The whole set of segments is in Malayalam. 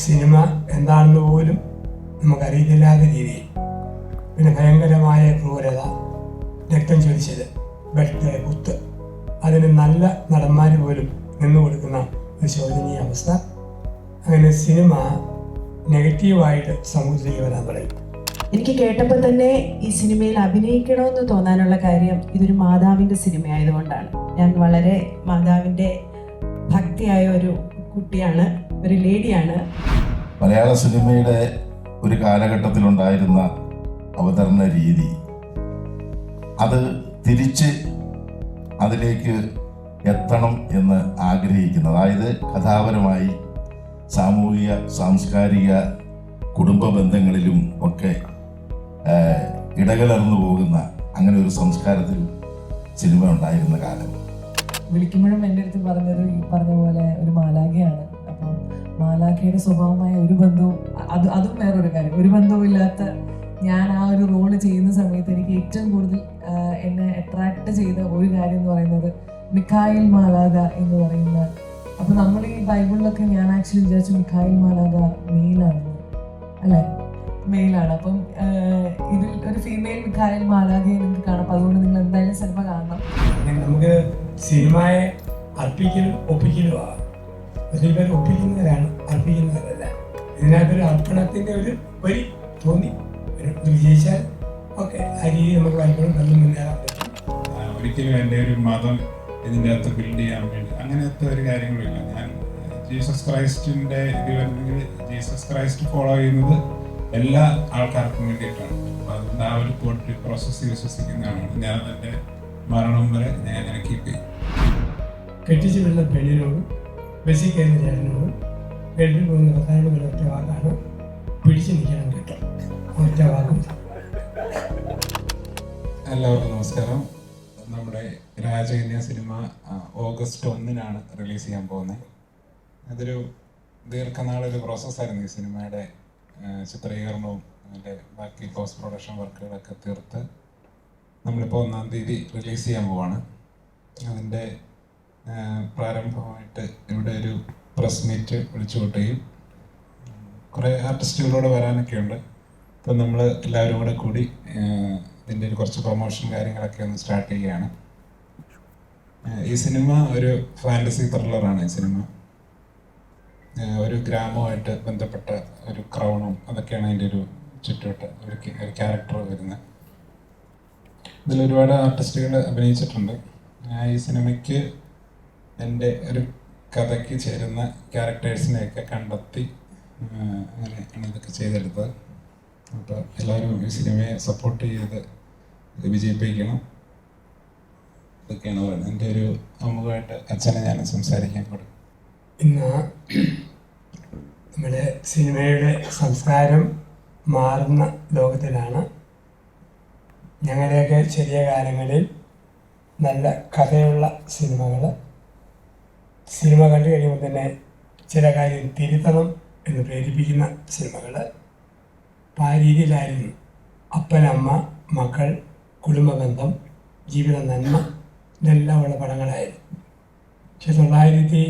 സിനിമ എന്താണെന്ന് പോലും നമുക്കറിയത്തില്ലാത്ത രീതിയിൽ, പിന്നെ ഭയങ്കരമായ ക്രൂരത, രക്തം ചൊരിച്ചത്, വെട്ട്, കുത്ത്, അതിന് നല്ല നടന്മാർ പോലും നിന്നു കൊടുക്കുന്ന ഒരു ശോചനീയ അവസ്ഥ. അങ്ങനെ സിനിമ നെഗറ്റീവായിട്ട് സമൂഹത്തിലേക്ക് വരാൻ തുടങ്ങി. എനിക്ക് കേട്ടപ്പോൾ തന്നെ ഈ സിനിമയിൽ അഭിനയിക്കണമെന്ന് തോന്നാനുള്ള കാര്യം ഇതൊരു മാതാവിൻ്റെ സിനിമയായതുകൊണ്ടാണ്. ഞാൻ വളരെ മാതാവിൻ്റെ ഭക്തിയായ ഒരു കുട്ടിയാണ്, ഒരു ലേഡിയാണ്. മലയാള സിനിമയുടെ ഒരു കാലഘട്ടത്തിലുണ്ടായിരുന്ന അവതരണ രീതി, അത് തിരിച്ച് അതിലേക്ക് എത്തണം എന്ന് ആഗ്രഹിക്കുന്നത്, അതായത് കഥാപരമായി സാമൂഹിക, സാംസ്കാരിക, കുടുംബ ബന്ധങ്ങളിലും ഒക്കെ ഇടകലർന്നു പോകുന്ന അങ്ങനെ ഒരു സംസ്കാരത്തിൽ സിനിമ ഉണ്ടായിരുന്ന കാലം. വിളിക്കുമ്പോഴും എൻ്റെ അടുത്ത് പറഞ്ഞത് ഈ പറഞ്ഞ പോലെ ഒരു മാലാഖയാണ്. അപ്പം മാലാഖയുടെ സ്വഭാവമായ ഒരു ബന്ധവും അതും വേറൊരു കാര്യം, ഒരു ബന്ധവും ഇല്ലാത്ത ഞാൻ ആ ഒരു റോള് ചെയ്യുന്ന സമയത്ത് എനിക്ക് ഏറ്റവും കൂടുതൽ എന്നെ അട്രാക്ട് ചെയ്ത ഒരു കാര്യം എന്ന് പറയുന്നത് മിഖായിൽ മാലാഖ എന്ന് പറയുന്ന. അപ്പം നമ്മൾ ഈ ബൈബിളിലൊക്കെ ഞാൻ ആക്ച്വലി വിചാരിച്ചു മിഖായിൽ മാലാഖ മെയിലാണെന്ന്, അല്ലേ? മെയിലാണ്. അപ്പം ഇതിൽ ഒരു ഫീമെയിൽ മിഖായിൽ മാലാഖയെ നിങ്ങൾക്ക് കാണാം. അപ്പം അതുകൊണ്ട് നിങ്ങൾ എന്തായാലും സിനിമ കാണണം. നമുക്ക് സിനിമയെ അർപ്പിക്കലും ഒപ്പിക്കലുമാണ്. ഒത്തിരി പേര് ഒപ്പിക്കുന്നവരാണ്, അർപ്പിക്കുന്നവരല്ല. ഇതിനകത്തൊരു അർപ്പണത്തിൻ്റെ ഒരു വരി തോന്നി വിജയിച്ചാൽ ഓക്കെ, ആ രീതി നമുക്ക് പലപ്പോഴും കണ്ടു മുന്നേറാൻ പറ്റും. ഒരിക്കലും എൻ്റെ ഒരു മതം ഇതിൻ്റെ അകത്ത് ബിൽഡ് ചെയ്യാൻ വേണ്ടി അങ്ങനത്തെ ഒരു കാര്യങ്ങളില്ല. ഞാൻ ജീസസ് ക്രൈസ്റ്റിൻ്റെ ഇത് വരുന്നെങ്കിൽ ജീസസ് ക്രൈസ്റ്റ് ഫോളോ ചെയ്യുന്നത് എല്ലാ ആൾക്കാർക്കും വേണ്ടിയിട്ടാണ്. അപ്പോൾ അതുകൊണ്ട് ആ ഒരു പോയിട്ട് പ്രോസസ്സ് വിശ്വസിക്കുന്നതാണ്. ഞാൻ എൻ്റെ മരണം വരെ ഞാൻ അങ്ങനെ കീപ്പ് ചെയ്യും. കെട്ടിച്ചു വരുന്ന പെണ്ണിനോടും ബസ്സിൽ കയറുന്ന ചേട്ടനോടും ഗൾഫിൽ പോകുന്ന പ്രധാനപ്പെട്ട ഒറ്റ വാക്കാണ് പിടിച്ചു നിൽക്കണം കേട്ടോ. ഒറ്റ വാക്കും. എല്ലാവർക്കും നമസ്കാരം. നമ്മുടെ രാജകന്യ സിനിമ ഓഗസ്റ്റ് 1 റിലീസ് ചെയ്യാൻ പോകുന്നത്. അതൊരു ദീർഘനാളൊരു പ്രോസസ്സായിരുന്നു. ഈ സിനിമയുടെ ചിത്രീകരണവും അതിൻ്റെ ബാക്കി പോസ്റ്റ് പ്രൊഡക്ഷൻ വർക്കുകളൊക്കെ തീർത്ത് നമ്മളിപ്പോൾ 1 തീയതി റിലീസ് ചെയ്യാൻ പോവാണ്. അതിൻ്റെ പ്രാരംഭമായിട്ട് ഇവിടെ ഒരു പ്രസ് മീറ്റ് വിളിച്ചു കൂട്ടുകയും കുറേ ആർട്ടിസ്റ്റുകളോട് വരാനൊക്കെ ഉണ്ട്. അപ്പം നമ്മൾ എല്ലാവരും കൂടെ കൂടി ഇതിൻ്റെ ഒരു കുറച്ച് പ്രൊമോഷൻ കാര്യങ്ങളൊക്കെ ഒന്ന് സ്റ്റാർട്ട് ചെയ്യുകയാണ്. ഈ സിനിമ ഒരു ഫാൻറ്റസി ത്രില്ലറാണ്. ഈ സിനിമ ഒരു ഗ്രാമവുമായിട്ട് ബന്ധപ്പെട്ട ഒരു ക്രൗണും അതൊക്കെയാണ് അതിൻ്റെ ഒരു ചുറ്റുവട്ട ഒരു ക്യാരക്ടർ വരുന്നത്. ഇതിൽ ഒരുപാട് ആർട്ടിസ്റ്റുകൾ അഭിനയിച്ചിട്ടുണ്ട്. ഈ സിനിമയ്ക്ക് എൻ്റെ ഒരു കഥയ്ക്ക് ചേരുന്ന ക്യാരക്ടേഴ്സിനെയൊക്കെ കണ്ടെത്തി അങ്ങനെയാണ് ഇതൊക്കെ ചെയ്തെടുത്തത്. അപ്പോൾ എല്ലാവരും ഈ സിനിമയെ സപ്പോർട്ട് ചെയ്ത് വിജയിപ്പിക്കണം. ഇതൊക്കെയാണ് പറയുന്നത്. എൻ്റെ ഒരു അമ്മുമായിട്ട് അച്ഛനെ ഞാൻ സംസാരിക്കാൻ കൊടുക്കും. ഇന്ന് നമ്മുടെ സിനിമയുടെ സംസ്കാരം മാറുന്ന ലോകത്തിലാണ്. ഞങ്ങളുടെയൊക്കെ ചെറിയ കാലങ്ങളിൽ നല്ല കഥയുള്ള സിനിമ കണ്ടു കഴിയുമ്പോൾ തന്നെ ചില കാര്യം തിരുത്തണം എന്ന് പ്രേരിപ്പിക്കുന്ന സിനിമകൾ. അപ്പം ആ രീതിയിലായിരുന്നു അപ്പനമ്മ, മക്കൾ, കുടുംബബന്ധം, ജീവിത നന്മ, ഇതെല്ലാം ഉള്ള പടങ്ങളായിരുന്നു. പക്ഷെ 1990,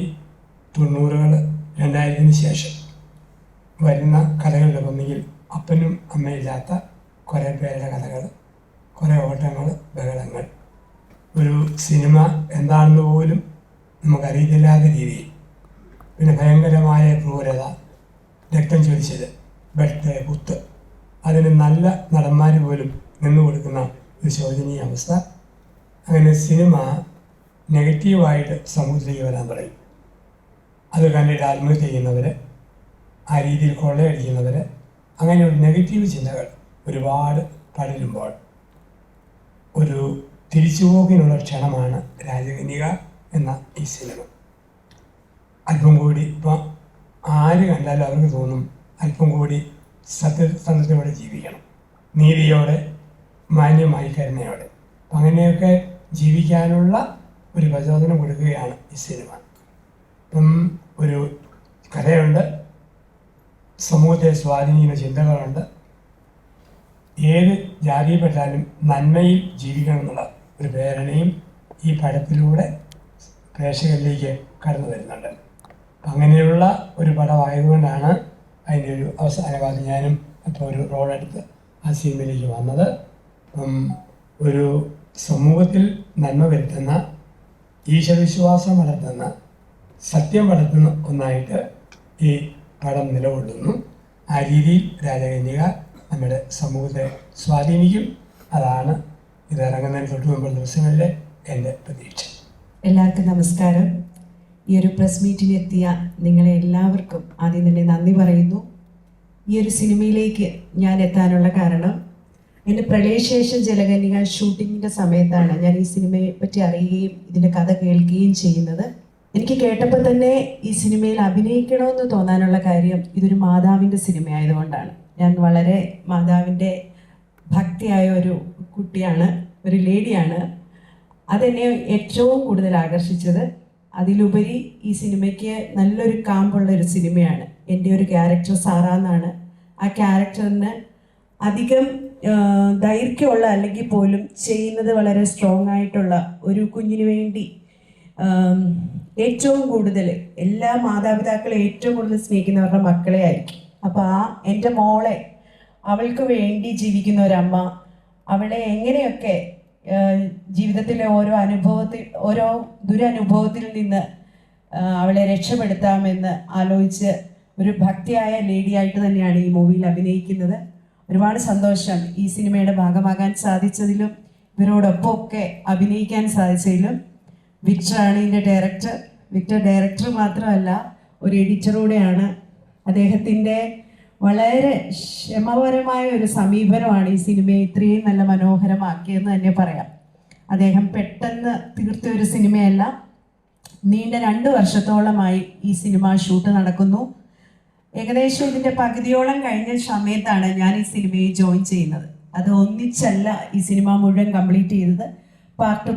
2000 ശേഷം വരുന്ന കഥകളുടെ ഒന്നുകിൽ അപ്പനും അമ്മയില്ലാത്ത കുറേ പേരുടെ കഥകൾ, കുറേ ഓട്ടങ്ങൾ, ബഹളങ്ങൾ, ഒരു സിനിമ എന്താണെന്ന് പോലും നമുക്കറിയത്തില്ലാത്ത രീതിയിൽ, പിന്നെ ഭയങ്കരമായ ക്രൂരത, രക്തം ചൊരിച്ചത്, വെട്ട്, കുത്ത്, അതിന് നല്ല നടന്മാർ പോലും നിന്നു കൊടുക്കുന്ന ഒരു ശോചനീയ അവസ്ഥ. അങ്ങനെ സിനിമ നെഗറ്റീവായിട്ട് സമൂഹത്തിലേക്ക് വരാൻ തുടങ്ങി. അത് കണ്ടിട്ട് ആത്മഹത്യ ചെയ്യുന്നവർ, ആ രീതിയിൽ കൊള്ളയടിക്കുന്നവർ, അങ്ങനെയുള്ള നെഗറ്റീവ് ചിന്തകൾ ഒരുപാട് പടരുമ്പോൾ ഒരു തിരിച്ചുപോക്കിനുള്ള ക്ഷണമാണ് രാജകന്യക എന്ന ഈ സിനിമ. അല്പം കൂടി ഇപ്പം ആര് കണ്ടാലും അവർക്ക് തോന്നും അല്പം കൂടി സത്യസന്ധതയോടെ ജീവിക്കണം, നീതിയോടെ, മാന്യമായി, കരുണയോടെ. അങ്ങനെയൊക്കെ ജീവിക്കാനുള്ള ഒരു പ്രചോദനം കൊടുക്കുകയാണ് ഈ സിനിമ. ഇപ്പം ഒരു കഥയുണ്ട്, സമൂഹത്തെ സ്വാധീനിക്കുന്ന ചിന്തകളുണ്ട്. ഏത് ജാതിയിൽപ്പെട്ടാലും നന്മയിൽ ജീവിക്കണം എന്നുള്ള ഒരു പ്രേരണയും ഈ പടത്തിലൂടെ പ്രേക്ഷകരിലേക്ക് കടന്നു വരുന്നുണ്ട്. അങ്ങനെയുള്ള ഒരു പടമായതുകൊണ്ടാണ് അതിൻ്റെ ഒരു അവസാന കാലത്ത് ഞാനും അപ്പോൾ ഒരു റോളെടുത്ത് ആ സിനിമയിലേക്ക് വന്നത്. ഒരു സമൂഹത്തിൽ നന്മ വരുത്തുന്ന, ഈശ്വരവിശ്വാസം വളർത്തുന്ന, സത്യം വളർത്തുന്ന ഒന്നായിട്ട് ഈ പടം നിലകൊള്ളുന്നു. ആ രീതിയിൽ രാജകന്യക നമ്മുടെ സമൂഹത്തെ സ്വാധീനിക്കും. അതാണ് ഇത് ഇറങ്ങുന്നതിന് തൊട്ട് മുമ്പുള്ള ദിവസങ്ങളിലെ എൻ്റെ പ്രതീക്ഷ. എല്ലാവർക്കും നമസ്കാരം. ഈ ഒരു പ്രസ് മീറ്റിനെത്തിയ നിങ്ങളെ എല്ലാവർക്കും ആദ്യം തന്നെ നന്ദി പറയുന്നു. ഈ ഒരു സിനിമയിലേക്ക് ഞാൻ എത്താനുള്ള കാരണം, എൻ്റെ പ്രളയശേഷം ജലകന്യക ഷൂട്ടിങ്ങിൻ്റെ സമയത്താണ് ഞാൻ ഈ സിനിമയെ പറ്റി അറിയുകയും ഇതിൻ്റെ കഥ കേൾക്കുകയും ചെയ്യുന്നത്. എനിക്ക് കേട്ടപ്പോൾ തന്നെ ഈ സിനിമയിൽ അഭിനയിക്കണമെന്ന് തോന്നാനുള്ള കാര്യം ഇതൊരു മാതാവിൻ്റെ സിനിമ ആയതുകൊണ്ടാണ്. ഞാൻ വളരെ മാതാവിൻ്റെ ഭക്തിയായ ഒരു കുട്ടിയാണ്, ഒരു ലേഡിയാണ്. അതെന്നെ ഏറ്റവും കൂടുതൽ ആകർഷിച്ചത്. അതിലുപരി ഈ സിനിമയ്ക്ക് നല്ലൊരു കാമ്പുള്ള ഒരു സിനിമയാണ്. എൻ്റെ ഒരു ക്യാരക്ടർ സാറ എന്നാണ്. ആ ക്യാരക്ടറിന് അധികം ദൈർഘ്യമുള്ള അല്ലെങ്കിൽ പോലും ചെയ്യുന്നത് വളരെ സ്ട്രോങ് ആയിട്ടുള്ള ഒരു കുഞ്ഞിന് വേണ്ടി ഏറ്റവും കൂടുതൽ എല്ലാ മാതാപിതാക്കളെ ഏറ്റവും കൂടുതൽ സ്നേഹിക്കുന്നവരുടെ മക്കളെ ആയിരിക്കും. അപ്പോൾ ആ എൻ്റെ മോളെ, അവൾക്ക് വേണ്ടി ജീവിക്കുന്ന ഒരമ്മ, അവളെ എങ്ങനെയൊക്കെ ജീവിതത്തിലെ ഓരോ ദുരനുഭവത്തിൽ നിന്ന് അവളെ രക്ഷപ്പെടുത്താമെന്ന് ആലോചിച്ച് ഒരു ഭക്തിയായ ലേഡിയായിട്ട് തന്നെയാണ് ഈ മൂവിയിൽ അഭിനയിക്കുന്നത്. ഒരുപാട് സന്തോഷം ഈ സിനിമയുടെ ഭാഗമാകാൻ സാധിച്ചതിലും ഇവരോടൊപ്പമൊക്കെ അഭിനയിക്കാൻ സാധിച്ചതിലും. വിക്ടറാണ് ഇതിൻ്റെ ഡയറക്ടർ. വിക്ടർ ഡയറക്ടർ മാത്രമല്ല, ഒരു എഡിറ്ററൂടെയാണ്. അദ്ദേഹത്തിൻ്റെ വളരെ ക്ഷമപരമായ ഒരു സമീപനമാണ് ഈ സിനിമയെ ഇത്രയും നല്ല മനോഹരമാക്കിയെന്ന് തന്നെ പറയാം. അദ്ദേഹം പെട്ടെന്ന് തീർത്ത ഒരു സിനിമയല്ല. നീണ്ട 2 വർഷത്തോളമായി ഈ സിനിമ ഷൂട്ട് നടക്കുന്നു. ഏകദേശം ഇതിൻ്റെ പകുതിയോളം കഴിഞ്ഞ സമയത്താണ് ഞാൻ ഈ സിനിമയിൽ ജോയിൻ ചെയ്യുന്നത്. അത് ഒന്നിച്ചല്ല ഈ സിനിമ മുഴുവൻ കംപ്ലീറ്റ് ചെയ്തത്.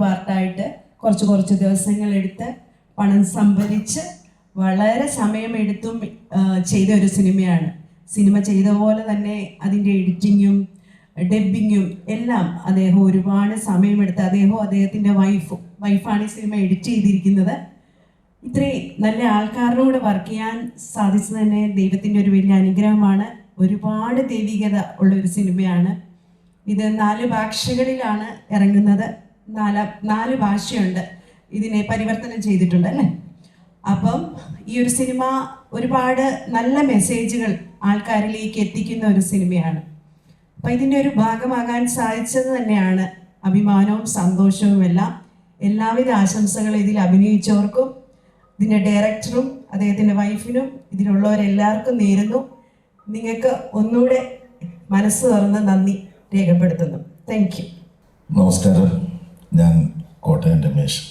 പാർട്ടായിട്ട് കുറച്ച് ദിവസങ്ങളെടുത്ത് പണം സംഭരിച്ച് വളരെ സമയമെടുത്തും ചെയ്ത ഒരു സിനിമയാണ്. സിനിമ ചെയ്ത പോലെ തന്നെ അതിൻ്റെ എഡിറ്റിങ്ങും ഡബ്ബിങ്ങും എല്ലാം അദ്ദേഹം ഒരുപാട് സമയമെടുത്ത്, അദ്ദേഹത്തിൻ്റെ വൈഫാണ് ഈ സിനിമ എഡിറ്റ് ചെയ്തിരിക്കുന്നത്. ഇത്രയും നല്ല ആൾക്കാരുടെ കൂടെ വർക്ക് ചെയ്യാൻ സാധിച്ചത് തന്നെ ദൈവത്തിൻ്റെ ഒരു വലിയ അനുഗ്രഹമാണ്. ഒരുപാട് ദൈവികത ഉള്ളൊരു സിനിമയാണ് ഇത്. 4 ഭാഷകളിലാണ് ഇറങ്ങുന്നത്. 4 ഭാഷയുണ്ട് ഇതിനെ പരിവർത്തനം ചെയ്തിട്ടുണ്ട് അല്ലേ. അപ്പം ഈ ഒരു സിനിമ ഒരുപാട് നല്ല മെസ്സേജുകൾ ആൾക്കാരിലേക്ക് എത്തിക്കുന്ന ഒരു സിനിമയാണ്. അപ്പം ഇതിൻ്റെ ഒരു ഭാഗമാകാൻ സാധിച്ചത് തന്നെയാണ് അഭിമാനവും സന്തോഷവും എല്ലാം. എല്ലാവിധ ആശംസകളും ഇതിൽ അഭിനയിച്ചവർക്കും ഇതിൻ്റെ ഡയറക്ടറും അദ്ദേഹത്തിൻ്റെ വൈഫിനും ഇതിലുള്ളവരെല്ലാവർക്കും നേരുന്നു. നിങ്ങൾക്ക് ഒന്നുകൂടെ മനസ്സ് തുറന്ന് നന്ദി രേഖപ്പെടുത്തുന്നു. Thank you. നമസ്കാരം, ഞാൻ കോട്ടയം രമേശ്.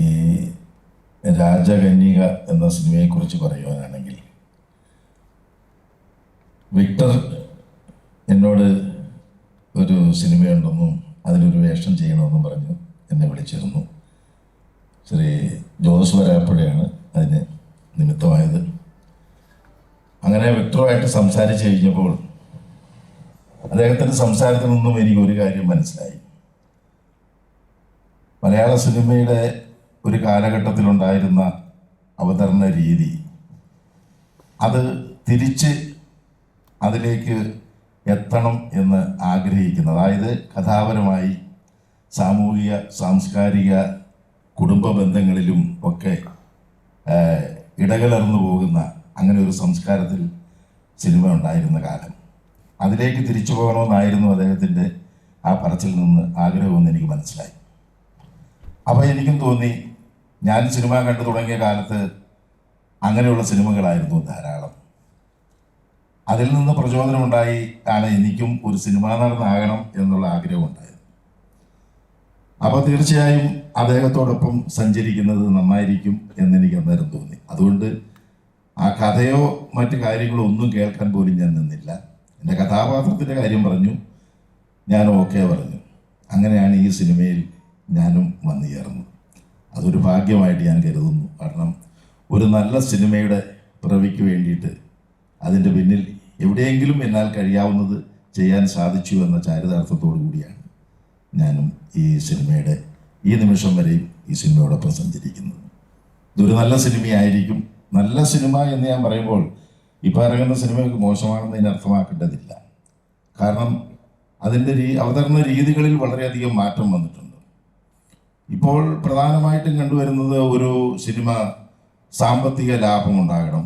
ഈ രാജകന്യക എന്ന സിനിമയെക്കുറിച്ച് പറയുവാനാണെങ്കിൽ, വിക്ടർ എന്നോട് ഒരു സിനിമയുണ്ടെന്നും അതിലൊരു വേഷം ചെയ്യണമെന്നും പറഞ്ഞ് എന്നെ വിളിച്ചിരുന്നു. ശ്രീ ജോസ് വരാപ്പുഴയാണ് അതിന് നിമിത്തമായത്. അങ്ങനെ വിക്ടറുമായിട്ട് സംസാരിച്ച് കഴിഞ്ഞപ്പോൾ അദ്ദേഹത്തിൻ്റെ സംസാരത്തിൽ നിന്നും എനിക്ക് ഒരു കാര്യം മനസ്സിലായി. മലയാള സിനിമയുടെ ഒരു കാലഘട്ടത്തിലുണ്ടായിരുന്ന അവതരണ രീതി, അത് തിരിച്ച് അതിലേക്ക് എത്തണം എന്ന് ആഗ്രഹിക്കുന്നത്, അതായത് കഥാപരമായി സാമൂഹിക സാംസ്കാരിക കുടുംബ ബന്ധങ്ങളിലും ഒക്കെ ഇടകലർന്നു പോകുന്ന അങ്ങനെ ഒരു സംസ്കാരത്തിൽ സിനിമ ഉണ്ടായിരുന്ന കാലം, അതിലേക്ക് തിരിച്ചു പോകണമെന്നായിരുന്നു അദ്ദേഹത്തിൻ്റെ ആ പറച്ചിൽ നിന്ന് ആഗ്രഹമെന്ന് എനിക്ക് മനസ്സിലായി. അപ്പോൾ എനിക്കും തോന്നി, ഞാൻ സിനിമ കണ്ടു തുടങ്ങിയ കാലത്ത് അങ്ങനെയുള്ള സിനിമകളായിരുന്നു ധാരാളം. അതിൽ നിന്ന് പ്രചോദനമുണ്ടായി ആണ് എനിക്കും ഒരു സിനിമാ നടനാകണം എന്നുള്ള ആഗ്രഹമുണ്ടായത്. അപ്പോൾ തീർച്ചയായും അദ്ദേഹത്തോടൊപ്പം സഞ്ചരിക്കുന്നത് നന്നായിരിക്കും എന്നെനിക്ക് അന്നേരം തോന്നി. അതുകൊണ്ട് ആ കഥയോ മറ്റു കാര്യങ്ങളോ ഒന്നും കേൾക്കാൻ പോലും ഞാൻ നിന്നില്ല. എൻ്റെ കഥാപാത്രത്തിൻ്റെ കാര്യം പറഞ്ഞു, ഞാൻ ഓക്കെ പറഞ്ഞു. അങ്ങനെയാണ് ഈ സിനിമയിൽ ഞാനും വന്നു ചേർന്നത്. അതൊരു ഭാഗ്യമായിട്ട് ഞാൻ കരുതുന്നു. കാരണം ഒരു നല്ല സിനിമയുടെ പിറവിക്ക് വേണ്ടിയിട്ട് അതിൻ്റെ പിന്നിൽ എവിടെയെങ്കിലും എന്നാൽ കഴിയാവുന്നത് ചെയ്യാൻ സാധിച്ചു എന്ന ചാരിതാർത്ഥത്തോടു കൂടിയാണ് ഞാനും ഈ സിനിമയുടെ ഈ നിമിഷം വരെയും ഈ സിനിമയോടൊപ്പം സഞ്ചരിക്കുന്നത്. ഇതൊരു നല്ല സിനിമയായിരിക്കും, നല്ല സിനിമ എന്ന് ഞാൻ പറയുമ്പോൾ ഇപ്പോൾ ഇറങ്ങുന്ന സിനിമയൊക്കെ മോശമാണെന്ന് ഇതിന് അർത്ഥമാക്കേണ്ടതില്ല. കാരണം അതിൻ്റെ അവതരണ രീതികളിൽ വളരെയധികം മാറ്റം വന്നിട്ടുണ്ട്. ഇപ്പോൾ പ്രധാനമായിട്ടും കണ്ടുവരുന്നത് ഒരു സിനിമ സാമ്പത്തിക ലാഭമുണ്ടാകണം,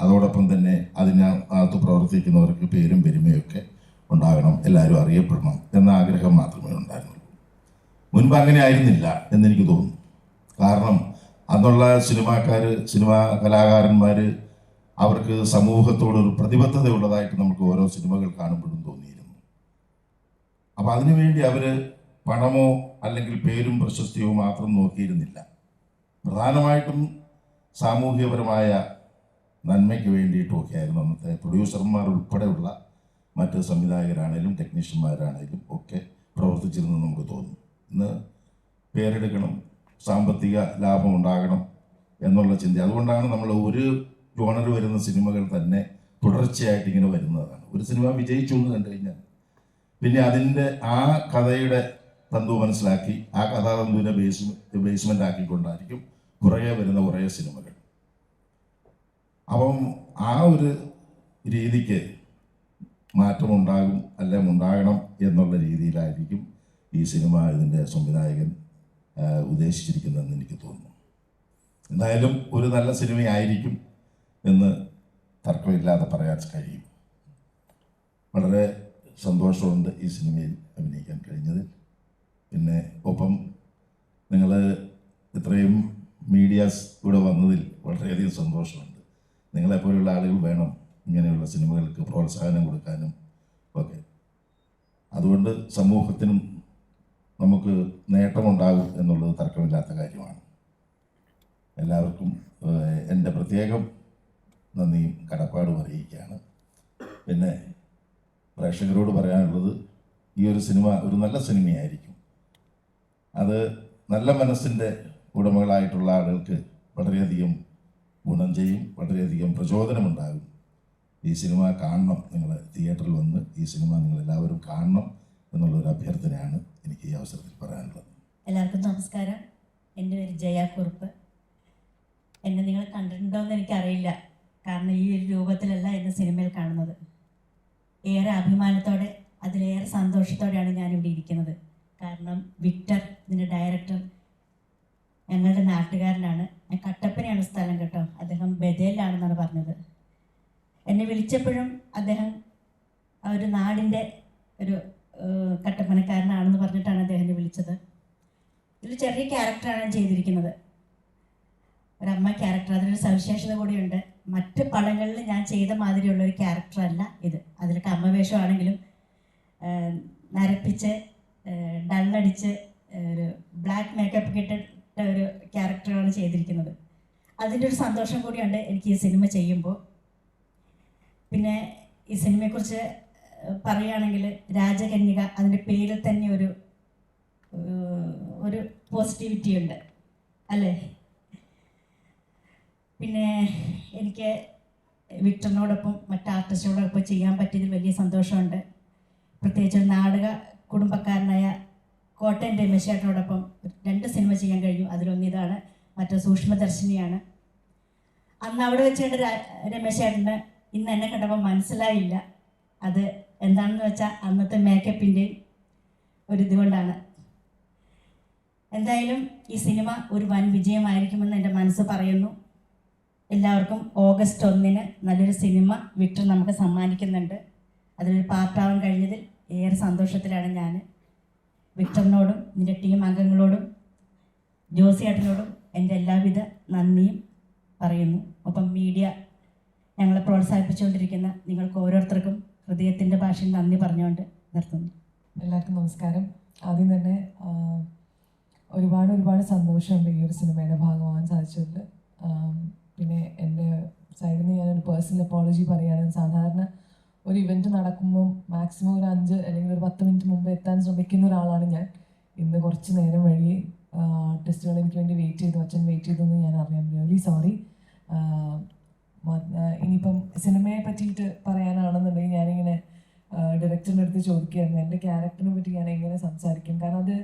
അതോടൊപ്പം തന്നെ അതിനകത്ത് പ്രവർത്തിക്കുന്നവർക്ക് പേരും പെരുമയൊക്കെ ഉണ്ടാകണം, എല്ലാവരും അറിയപ്പെടണം എന്ന ആഗ്രഹം മാത്രമേ ഉണ്ടായിരുന്നുള്ളൂ. മുൻപ് അങ്ങനെ ആയിരുന്നില്ല എന്നെനിക്ക് തോന്നുന്നു. കാരണം അന്നുള്ള സിനിമാ കലാകാരന്മാർ അവർക്ക് സമൂഹത്തോടൊരു പ്രതിബദ്ധത ഉള്ളതായിട്ട് നമുക്ക് ഓരോ സിനിമകൾ കാണുമ്പോഴും തോന്നിയിരുന്നു. അപ്പോൾ അതിനുവേണ്ടി അവർ പണമോ അല്ലെങ്കിൽ പേരും പ്രശസ്തിയോ മാത്രം നോക്കിയിരുന്നില്ല. പ്രധാനമായിട്ടും സാമൂഹ്യപരമായ നന്മയ്ക്ക് വേണ്ടിയിട്ടുമൊക്കെയായിരുന്നു അന്നത്തെ പ്രൊഡ്യൂസർമാർ ഉൾപ്പെടെയുള്ള മറ്റ് സംവിധായകരാണേലും ടെക്നീഷ്യന്മാരാണേലും ഒക്കെ പ്രവർത്തിച്ചിരുന്നെന്ന് നമുക്ക് തോന്നും. ഇന്ന് പേരെടുക്കണം, സാമ്പത്തിക ലാഭം ഉണ്ടാകണം എന്നുള്ള ചിന്ത. അതുകൊണ്ടാണ് നമ്മൾ ഒരു ജോണർ വരുന്ന സിനിമകൾ തന്നെ തുടർച്ചയായിട്ട് ഇങ്ങനെ വരുന്നതാണ്. ഒരു സിനിമ വിജയിച്ചു എന്ന് കണ്ടു കഴിഞ്ഞാൽ പിന്നെ അതിൻ്റെ ആ കഥയുടെ തന്തു മനസ്സിലാക്കി ആ കഥാതന്തുവിനെ ബേസ്മെൻ്റ് ആക്കിക്കൊണ്ടായിരിക്കും പുറകെ വരുന്ന കുറേ സിനിമകൾ. അപ്പം ആ ഒരു രീതിക്ക് മാറ്റമുണ്ടാകും, അല്ലെങ്കിൽ ഉണ്ടാകണം എന്നുള്ള രീതിയിലായിരിക്കും ഈ സിനിമ ഇതിൻ്റെ സംവിധായകൻ ഉദ്ദേശിച്ചിരിക്കുന്നതെന്ന് എനിക്ക് തോന്നുന്നു. എന്തായാലും ഒരു നല്ല സിനിമയായിരിക്കും എന്ന് തർക്കമില്ലാതെ പറയാൻ കഴിയും. വളരെ സന്തോഷമുണ്ട് ഈ സിനിമയിൽ അഭിനയിക്കാൻ കഴിഞ്ഞതിൽ. പിന്നെ ഒപ്പം നിങ്ങൾ ഇത്രയും മീഡിയാസ് ഇവിടെ വന്നതിൽ വളരെയധികം സന്തോഷമുണ്ട്. നിങ്ങളെപ്പോലുള്ള ആളുകൾ വേണം ഇങ്ങനെയുള്ള സിനിമകൾക്ക് പ്രോത്സാഹനം കൊടുക്കാനും ഒക്കെ. അതുകൊണ്ട് സമൂഹത്തിനും നമുക്ക് നേട്ടമുണ്ടാകും എന്നുള്ളത് തർക്കമില്ലാത്ത കാര്യമാണ്. എല്ലാവർക്കും എൻ്റെ പ്രത്യേകം നന്ദിയും കടപ്പാടും അറിയിക്കുകയാണ്. പിന്നെ പ്രേക്ഷകരോട് പറയാനുള്ളത്, ഈ ഒരു സിനിമ ഒരു നല്ല സിനിമയായിരിക്കും. അത് നല്ല മനസ്സിൻ്റെ ഉടമകളായിട്ടുള്ള ആളുകൾക്ക് വളരെയധികം ഗുണം ചെയ്യും, വളരെയധികം പ്രചോദനമുണ്ടാകും. ഈ സിനിമ കാണണം, നിങ്ങൾ തിയേറ്ററിൽ വന്ന് ഈ സിനിമ നിങ്ങളെല്ലാവരും കാണണം എന്നുള്ളൊരു അഭ്യർത്ഥനയാണ് എനിക്ക് ഈ അവസരത്തിൽ പറയാനുള്ളത്. എല്ലാവർക്കും നമസ്കാരം. എൻ്റെ പേര് ജയ കുറുപ്പ്. എന്നെ നിങ്ങൾ കണ്ടിട്ടുണ്ടോ എന്ന് എനിക്കറിയില്ല, കാരണം ഈ ഒരു രൂപത്തിലല്ല എന്നെ സിനിമയിൽ കാണുന്നത്. ഏറെ അഭിമാനത്തോടെ അതിലേറെ സന്തോഷത്തോടെയാണ് ഞാനിവിടെ ഇരിക്കുന്നത്. കാരണം വിക്ടർ, ഇതിൻ്റെ ഡയറക്ടർ, ഞങ്ങളുടെ നാട്ടുകാരനാണ്. ഞാൻ കട്ടപ്പനയാണ് സ്ഥലം കേട്ടോ. അദ്ദേഹം ബദേലാണെന്നാണ് പറഞ്ഞത്. എന്നെ വിളിച്ചപ്പോഴും അദ്ദേഹം ആ ഒരു നാടിൻ്റെ ഒരു കട്ടപ്പനക്കാരനാണെന്ന് പറഞ്ഞിട്ടാണ് അദ്ദേഹം വിളിച്ചത്. ഇതിൽ ചെറിയ ക്യാരക്ടറാണ് ഞാൻ ചെയ്തിരിക്കുന്നത്, ഒരമ്മ ക്യാരക്ടർ. അതിനൊരു സവിശേഷത കൂടിയുണ്ട്. മറ്റ് പടങ്ങളിൽ ഞാൻ ചെയ്ത മാതിരിയുള്ള ഒരു ക്യാരക്ടറല്ല ഇത്. അതിലൊക്കെ അമ്മ വേഷമാണെങ്കിലും നരപ്പിച്ച് ഡള്ളടിച്ച് ഒരു ബ്ലാക്ക് മേക്കപ്പ് ഇട്ടിട്ട ഒരു ക്യാരക്ടറാണ് ചെയ്തിരിക്കുന്നത്. അതിൻ്റെ ഒരു സന്തോഷം കൂടിയുണ്ട് എനിക്ക് ഈ സിനിമ ചെയ്യുമ്പോൾ. പിന്നെ ഈ സിനിമയെക്കുറിച്ച് പറയുകയാണെങ്കിൽ രാജകന്യക, അതിൻ്റെ പേരിൽ തന്നെ ഒരു പോസിറ്റിവിറ്റി ഉണ്ട് അല്ലേ. പിന്നെ എനിക്ക് വിക്ടറിനോടൊപ്പം മറ്റ് ആർട്ടിസ്റ്റുകളോടൊപ്പം ചെയ്യാൻ പറ്റിയതിൽ വലിയ സന്തോഷമുണ്ട്. പ്രത്യേകിച്ച് നാടക കുടുംബക്കാരനായ കോട്ടയം രമേശേട്ടനോടൊപ്പം 2 സിനിമ ചെയ്യാൻ കഴിഞ്ഞു. അതിലൊന്ന് ഇതാണ്, മറ്റേ സൂക്ഷ്മദർശിനിയാണ്. അന്ന് അവിടെ വെച്ചുകൊണ്ട് രമേശേട്ടന് ഇന്ന് എന്നെ കണ്ടപ്പോൾ മനസ്സിലായില്ല. അത് എന്താണെന്ന് വെച്ചാൽ അന്നത്തെ മേക്കപ്പിൻ്റെയും ഒരിതുകൊണ്ടാണ്. എന്തായാലും ഈ സിനിമ ഒരു വൻ വിജയമായിരിക്കുമെന്ന് എൻ്റെ മനസ്സ് പറയുന്നു. എല്ലാവർക്കും ഓഗസ്റ്റ് 1 നല്ലൊരു സിനിമ വിക്ടർ നമുക്ക് സമ്മാനിക്കുന്നുണ്ട്. അതിലൊരു പാർട്ടാവാൻ കഴിഞ്ഞതിൽ ഏറെ സന്തോഷത്തിലാണ് ഞാൻ. വിക്ടറിനോടും ഇതിൻ്റെ ടീം അംഗങ്ങളോടും ജോസിയേട്ടനോടും എൻ്റെ എല്ലാവിധ നന്ദിയും പറയുന്നു. ഒപ്പം മീഡിയ ഞങ്ങളെ പ്രോത്സാഹിപ്പിച്ചുകൊണ്ടിരിക്കുന്ന നിങ്ങൾക്ക് ഓരോരുത്തർക്കും ഹൃദയത്തിൻ്റെ ഭാഷയിൽ നന്ദി പറഞ്ഞുകൊണ്ട് നിർത്തുന്നു. എല്ലാവർക്കും നമസ്കാരം. ആദ്യം തന്നെ ഒരുപാട് സന്തോഷമുണ്ട് ഈ ഒരു സിനിമയുടെ ഭാഗമാകാൻ സാധിച്ചതിൽ. പിന്നെ എൻ്റെ സൈഡിൽ നിന്ന് ഞാനൊരു പേഴ്സണൽ അപ്പോളജി പറയുകയാണ്. സാധാരണ ഒരു ഇവൻറ്റ് നടക്കുമ്പോൾ മാക്സിമം ഒരു 5 അല്ലെങ്കിൽ ഒരു 10 മിനിറ്റ് മുമ്പ് എത്താൻ ശ്രമിക്കുന്ന ഒരാളാണ് ഞാൻ. ഇന്ന് കുറച്ച് നേരം വഴി ആർട്ടിസ്റ്റുകൾ എനിക്ക് വേണ്ടി വെയിറ്റ് ചെയ്തു, അച്ഛൻ വെയിറ്റ് ചെയ്തെന്ന് ഞാൻ അറിയാം. Really sorry. ഇനിയിപ്പം സിനിമയെ പറ്റിയിട്ട് പറയാനാണെന്നുണ്ടെങ്കിൽ ഞാനിങ്ങനെ ഡയറക്ടറിൻ്റെ അടുത്ത് ചോദിക്കുകയായിരുന്നു എൻ്റെ ക്യാരക്ടറിനെ പറ്റി ഞാൻ എങ്ങനെ സംസാരിക്കും. കാരണം അത്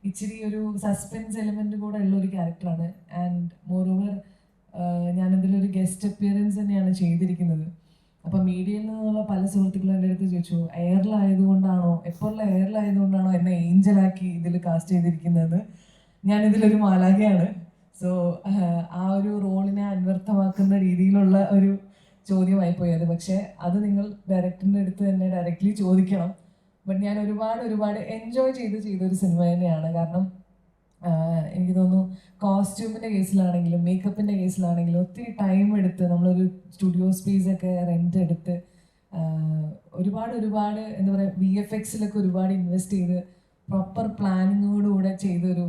ഇച്ചിരി ഒരു സസ്പെൻസ് എലിമെൻ്റ് കൂടെ ഉള്ളൊരു ക്യാരക്ടറാണ്. ആൻഡ് മോർ ഓവർ ഞാനതിലൊരു ഗസ്റ്റ് അപ്പിയറൻസ് തന്നെയാണ് ചെയ്തിരിക്കുന്നത്. അപ്പം മീഡിയയിൽ നിന്നുള്ള പല സുഹൃത്തുക്കളും എൻ്റെ അടുത്ത് ചോദിച്ചു, എയറിലായതുകൊണ്ടാണോ, എപ്പോഴുള്ള എയറിലായതുകൊണ്ടാണോ എന്നെ ഏഞ്ചലാക്കി ഇതിൽ കാസ്റ്റ് ചെയ്തിരിക്കുന്നത്? ഞാനിതിലൊരു മാലാഖയാണ്. സോ ആ ഒരു റോളിനെ അന്വർത്ഥമാക്കുന്ന രീതിയിലുള്ള ഒരു ചോദ്യമായി പോയി അത്. പക്ഷേ അത് നിങ്ങൾ ഡയറക്ടറിൻ്റെ അടുത്ത് തന്നെ ഡയറക്റ്റ്ലി ചോദിക്കണം. ബട്ട് ഞാൻ ഒരുപാട് എൻജോയ് ചെയ്തൊരു സിനിമ തന്നെയാണ്. കാരണം എനിക്ക് തോന്നുന്നു കോസ്റ്റ്യൂമിൻ്റെ കേസിലാണെങ്കിലും മേക്കപ്പിൻ്റെ കേസിലാണെങ്കിലും ഒത്തിരി ടൈം എടുത്ത് നമ്മളൊരു സ്റ്റുഡിയോ സ്പേസൊക്കെ റെൻ്റ് എടുത്ത് ഒരുപാട് എന്താ പറയുക, VFX-ലൊക്കെ ഒരുപാട് ഇൻവെസ്റ്റ് ചെയ്ത് പ്രോപ്പർ പ്ലാനിങ്ങോടുകൂടെ ചെയ്തൊരു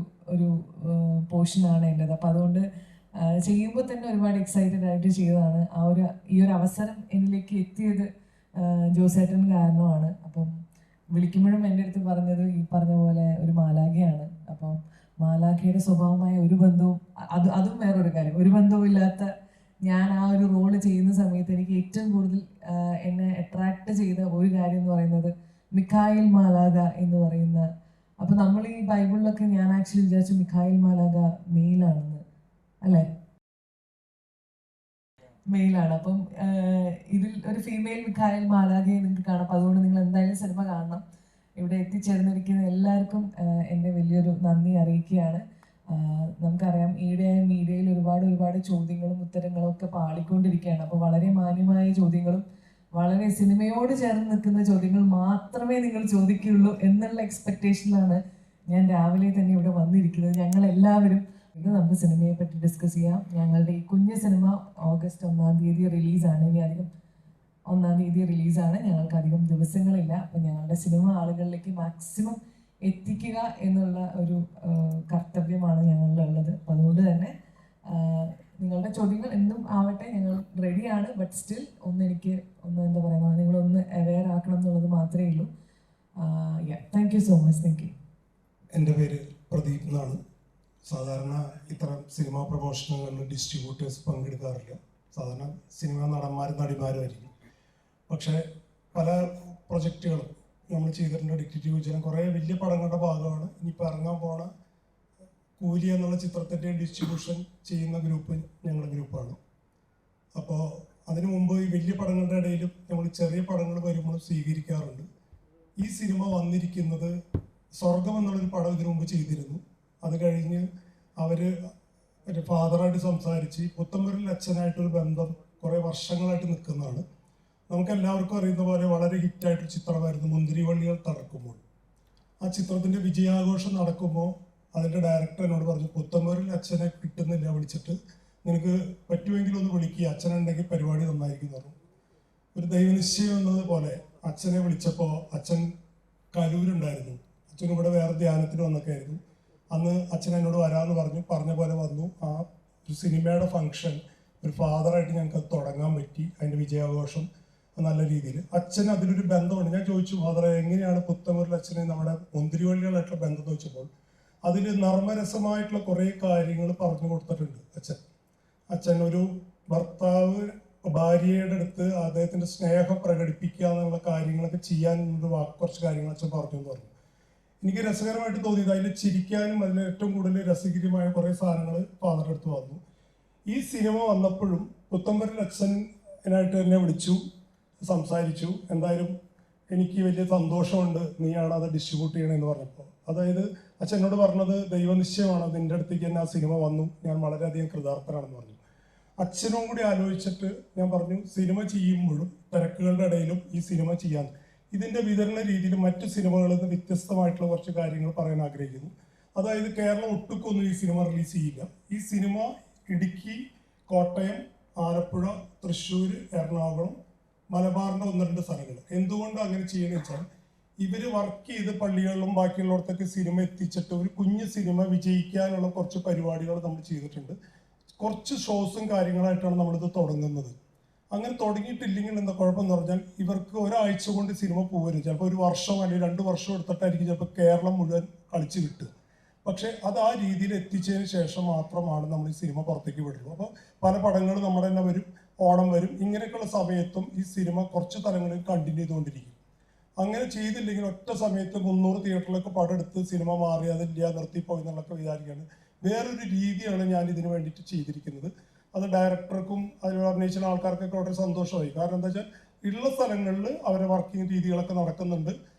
പോർഷനാണ് എൻ്റെത്. അപ്പോൾ അതുകൊണ്ട് ചെയ്യുമ്പോൾ തന്നെ ഒരുപാട് എക്സൈറ്റഡ് ആയിട്ട് ചെയ്തതാണ്. ഈ ഒരു അവസരം എന്നിലേക്ക് എത്തിയത് ജോസേട്ടൻ കാരണമാണ്. അപ്പം വിളിക്കുമ്പോഴും എൻ്റെ അടുത്ത് പറഞ്ഞത് ഈ പറഞ്ഞ പോലെ ഒരു മാലാഖയാണ്. അപ്പം മാലാഖയുടെ സ്വഭാവമായ ഒരു ബന്ധവും അതും വേറൊരു കാര്യം, ഒരു ബന്ധവും ഇല്ലാത്ത ഞാൻ ആ ഒരു റോള് ചെയ്യുന്ന സമയത്ത് എനിക്ക് ഏറ്റവും കൂടുതൽ എന്നെ അട്രാക്ട് ചെയ്ത ഒരു കാര്യം എന്ന് പറയുന്നത് മിഖായിൽ മാലാഖ എന്ന് പറയുന്ന. അപ്പം നമ്മൾ ഈ ബൈബിളിലൊക്കെ ഞാൻ ആക്ച്വലി വിചാരിച്ചു മിഖായിൽ മാലാഖ മെയിലാണെന്ന്, അല്ലേ? മെയിലാണ്. അപ്പം ഇതിൽ ഒരു ഫീമെയിൽ മിഖായിൽ മാലാഖയെ നിങ്ങൾക്ക് കാണാം. അപ്പം അതുകൊണ്ട് നിങ്ങൾ എന്തായാലും സിനിമ കാണണം. ഇവിടെ എത്തിച്ചേർന്നിരിക്കുന്ന എല്ലാവർക്കും എൻ്റെ വലിയൊരു നന്ദി അറിയിക്കുകയാണ്. നമുക്കറിയാം ഈയിടെയായ മീഡിയയിൽ ഒരുപാട് ചോദ്യങ്ങളും ഉത്തരങ്ങളും ഒക്കെ പാളിക്കൊണ്ടിരിക്കുകയാണ്. അപ്പോൾ വളരെ മാന്യമായ ചോദ്യങ്ങളും വളരെ സിനിമയോട് ചേർന്ന് നിൽക്കുന്ന ചോദ്യങ്ങൾ മാത്രമേ നിങ്ങൾ ചോദിക്കുകയുള്ളൂ എന്നുള്ള എക്സ്പെക്റ്റേഷനിലാണ് ഞാൻ രാവിലെ തന്നെ ഇവിടെ വന്നിരിക്കുന്നത്. ഞങ്ങളെല്ലാവരും ഇത് നമുക്ക് സിനിമയെ പറ്റി ഡിസ്കസ് ചെയ്യാം. ഞങ്ങളുടെ ഈ കുഞ്ഞു സിനിമ ഓഗസ്റ്റ് 1-ാം തീയതി റിലീസാണ്. ഇനി അധികം 1-ാം തീയതി റിലീസാണ്. ഞങ്ങൾക്ക് അധികം ദിവസങ്ങളില്ല. അപ്പം ഞങ്ങളുടെ സിനിമ ആളുകളിലേക്ക് മാക്സിമം എത്തിക്കുക എന്നുള്ള ഒരു കർത്തവ്യമാണ് ഞങ്ങളിലുള്ളത്. അപ്പം അതുകൊണ്ട് തന്നെ നിങ്ങളുടെ ചോദ്യങ്ങൾ എന്തും ആവട്ടെ, ഞങ്ങൾ റെഡിയാണ്. ബട്ട് സ്റ്റിൽ എനിക്ക് എന്താ പറയുക, നിങ്ങളൊന്ന് അവെയർ ആക്കണം എന്നുള്ളത് മാത്രമേ ഉള്ളൂ. Thank you so much. Thank you. എൻ്റെ പേര് പ്രദീപ് എന്നാണ്. സാധാരണ ഇത്തരം സിനിമാ പ്രമോഷനുകളിൽ ഡിസ്ട്രിബ്യൂട്ടേഴ്സ് പങ്കെടുക്കാറില്ല. സാധാരണ സിനിമാ നടന്മാരും നടിമാരുമായിരിക്കും. പക്ഷേ പല പ്രൊജക്റ്റുകളും നമ്മൾ ചെയ്തിട്ടുണ്ട്. ഡിറ്റക്റ്റീവ് വിജയൻ കുറേ വലിയ പടങ്ങളുടെ ഭാഗമാണ്. ഇനിയിപ്പോൾ ഇറങ്ങാൻ പോണ കൂലി എന്നുള്ള ചിത്രത്തിൻ്റെ ഡിസ്ട്രിബ്യൂഷൻ ചെയ്യുന്ന ഗ്രൂപ്പ് ഞങ്ങളുടെ ഗ്രൂപ്പാണ്. അപ്പോൾ അതിനു മുമ്പ് ഈ വലിയ പടങ്ങളുടെ ഇടയിലും നമ്മൾ ചെറിയ പടങ്ങൾ വരുമ്പോൾ സ്വീകരിക്കാറുണ്ട്. ഈ സിനിമ വന്നിരിക്കുന്നത് സ്വർഗം എന്നുള്ളൊരു പടം ഇതിനു മുമ്പ് ചെയ്തിരുന്നു. അത് കഴിഞ്ഞ് അവർ ഒരു ഫാദറായിട്ട് സംസാരിച്ച് പുത്തമ്പൂരിൽ അച്ഛനായിട്ടൊരു ബന്ധം കുറേ വർഷങ്ങളായിട്ട് നിൽക്കുന്നതാണ്. നമുക്കെല്ലാവർക്കും അറിയുന്ന പോലെ വളരെ ഹിറ്റായിട്ടൊരു ചിത്രമായിരുന്നു മുന്തിരിവള്ളികൾ തളർക്കുമ്പോൾ. ആ ചിത്രത്തിൻ്റെ വിജയാഘോഷം നടക്കുമ്പോൾ അതിൻ്റെ ഡയറക്ടർ എന്നോട് പറഞ്ഞു, പുത്തമ്പൂരിൽ അച്ഛനെ കിട്ടുന്നില്ല, വിളിച്ചിട്ട് നിനക്ക് പറ്റുമെങ്കിലും ഒന്ന് വിളിക്കുക, അച്ഛനുണ്ടെങ്കിൽ പരിപാടി നന്നായിരിക്കും പറഞ്ഞു. ഒരു ദൈവനിശ്ചയം എന്നതുപോലെ അച്ഛനെ വിളിച്ചപ്പോൾ അച്ഛൻ കലൂരുണ്ടായിരുന്നു. അച്ഛൻ ഇവിടെ വേറെ ധ്യാനത്തിന് വന്നൊക്കെ ആയിരുന്നു. അന്ന് അച്ഛൻ എന്നോട് വരാമെന്ന് പറഞ്ഞ പോലെ വന്നു. ആ ഒരു സിനിമയുടെ ഫംഗ്ഷൻ ഒരു ഫാദറായിട്ട് ഞങ്ങൾക്ക് അത് തുടങ്ങാൻ പറ്റി. അതിൻ്റെ വിജയാഘോഷം നല്ല രീതിയിൽ അച്ഛൻ അതിലൊരു ബന്ധമുണ്ട്. ഞാൻ ചോദിച്ചു, ഫാദറെ എങ്ങനെയാണ് പുത്തമ്പൂരിൽ അച്ഛനെ നമ്മുടെ മുന്തിരിവള്ളികളായിട്ടുള്ള ബന്ധം എന്ന് വെച്ചപ്പോൾ അതിൽ നർമ്മരസമായിട്ടുള്ള കുറേ കാര്യങ്ങൾ പറഞ്ഞു കൊടുത്തിട്ടുണ്ട് അച്ഛൻ ഒരു ഭർത്താവ് ഭാര്യയുടെ അടുത്ത് അദ്ദേഹത്തിൻ്റെ സ്നേഹം പ്രകടിപ്പിക്കുക എന്നുള്ള കാര്യങ്ങളൊക്കെ ചെയ്യാൻ കുറച്ച് കാര്യങ്ങൾ അച്ഛൻ പറഞ്ഞു എന്ന് പറഞ്ഞു. എനിക്ക് രസകരമായിട്ട് തോന്നിയത് അതിൽ ചിരിക്കാനും അതിൽ ഏറ്റവും കൂടുതൽ രസകരമായ കുറേ സാധനങ്ങൾ ഫാദറുടെ അടുത്ത് വന്നു. ഈ സിനിമ വന്നപ്പോഴും പുത്തമ്പൂരിൽ അച്ഛനായിട്ട് എന്നെ വിളിച്ചു, സംസാരിച്ചു. എന്തായാലും എനിക്ക് വലിയ സന്തോഷമുണ്ട്, നീയാണ് അത് ഡിസ്ട്രിബ്യൂട്ട് ചെയ്യണമെന്ന് പറഞ്ഞപ്പോൾ. അതായത് അച്ഛൻ എന്നോട് പറഞ്ഞത് ദൈവനിശ്ചയമാണ്, നിൻ്റെ അടുത്തേക്ക് തന്നെ ആ സിനിമ വന്നു, ഞാൻ വളരെയധികം കൃതാർത്ഥനാണെന്ന് പറഞ്ഞു. അച്ഛനും കൂടി ആലോചിച്ചിട്ട് ഞാൻ പറഞ്ഞു, സിനിമ ചെയ്യുമ്പോഴും തിരക്കുകളുടെ ഇടയിലും ഈ സിനിമ ചെയ്യാൻ ഇതിൻ്റെ വിതരണ രീതിയിൽ മറ്റു സിനിമകളിൽ നിന്ന് വ്യത്യസ്തമായിട്ടുള്ള കുറച്ച് കാര്യങ്ങൾ പറയാൻ ആഗ്രഹിക്കുന്നു. അതായത് കേരളം ഒട്ടുക്കൊന്നും ഈ സിനിമ റിലീസ് ചെയ്യില്ല. ഈ സിനിമ ഇടുക്കി, കോട്ടയം, ആലപ്പുഴ, തൃശ്ശൂർ, എറണാകുളം, മലബാറിൻ്റെ 1-2 സ്ഥലങ്ങൾ. എന്തുകൊണ്ട് അങ്ങനെ ചെയ്യണമെന്ന് വെച്ചാൽ ഇവർ വർക്ക് ചെയ്ത് പള്ളികളിലും ബാക്കിയുള്ളിടത്തൊക്കെ സിനിമ എത്തിച്ചിട്ട് ഒരു കുഞ്ഞു സിനിമ വിജയിക്കാനുള്ള കുറച്ച് പരിപാടികൾ നമ്മൾ ചെയ്തിട്ടുണ്ട്. കുറച്ച് ഷോസും കാര്യങ്ങളായിട്ടാണ് നമ്മളിത് തുടങ്ങുന്നത്. അങ്ങനെ തുടങ്ങിയിട്ടില്ലെങ്കിൽ എന്താ കുഴപ്പമെന്ന് പറഞ്ഞാൽ ഇവർക്ക് ഒരാഴ്ച കൊണ്ട് സിനിമ പോകരുത്. ചിലപ്പോൾ 1 വർഷം അല്ലെങ്കിൽ 2 വർഷം എടുത്തിട്ടായിരിക്കും ചിലപ്പോൾ കേരളം മുഴുവൻ കളിച്ച് കിട്ടുക. പക്ഷേ അത് ആ രീതിയിൽ എത്തിച്ചതിന് ശേഷം മാത്രമാണ് നമ്മൾ ഈ സിനിമ പുറത്തേക്ക് വിടുള്ളൂ. അപ്പോൾ പല പടങ്ങൾ നമ്മുടെ തന്നെ വരും, ഓണം വരും, ഇങ്ങനെയൊക്കെയുള്ള സമയത്തും ഈ സിനിമ കുറച്ച് തലങ്ങളിൽ കണ്ടിന്യൂ ചെയ്തുകൊണ്ടിരിക്കും. അങ്ങനെ ചെയ്തില്ലെങ്കിൽ ഒറ്റ സമയത്ത് 300 തിയേറ്ററിലൊക്കെ പടം എടുത്ത് സിനിമ മാറി അതില്ല നിർത്തിപ്പോയി എന്നുള്ളതൊക്കെ വിചാരിക്കുകയാണ്. വേറൊരു രീതിയാണ് ഞാൻ ഇതിനു വേണ്ടിയിട്ട് ചെയ്തിരിക്കുന്നത്. അത് ഡയറക്ടർക്കും അതിലൂടെ അഭിനയിച്ച ആൾക്കാർക്കൊക്കെ വളരെ സന്തോഷമായി. കാരണം എന്താ വെച്ചാൽ ഉള്ള സ്ഥലങ്ങളിൽ അവരെ വർക്കിംഗ് രീതികളൊക്കെ നടക്കുന്നുണ്ട്,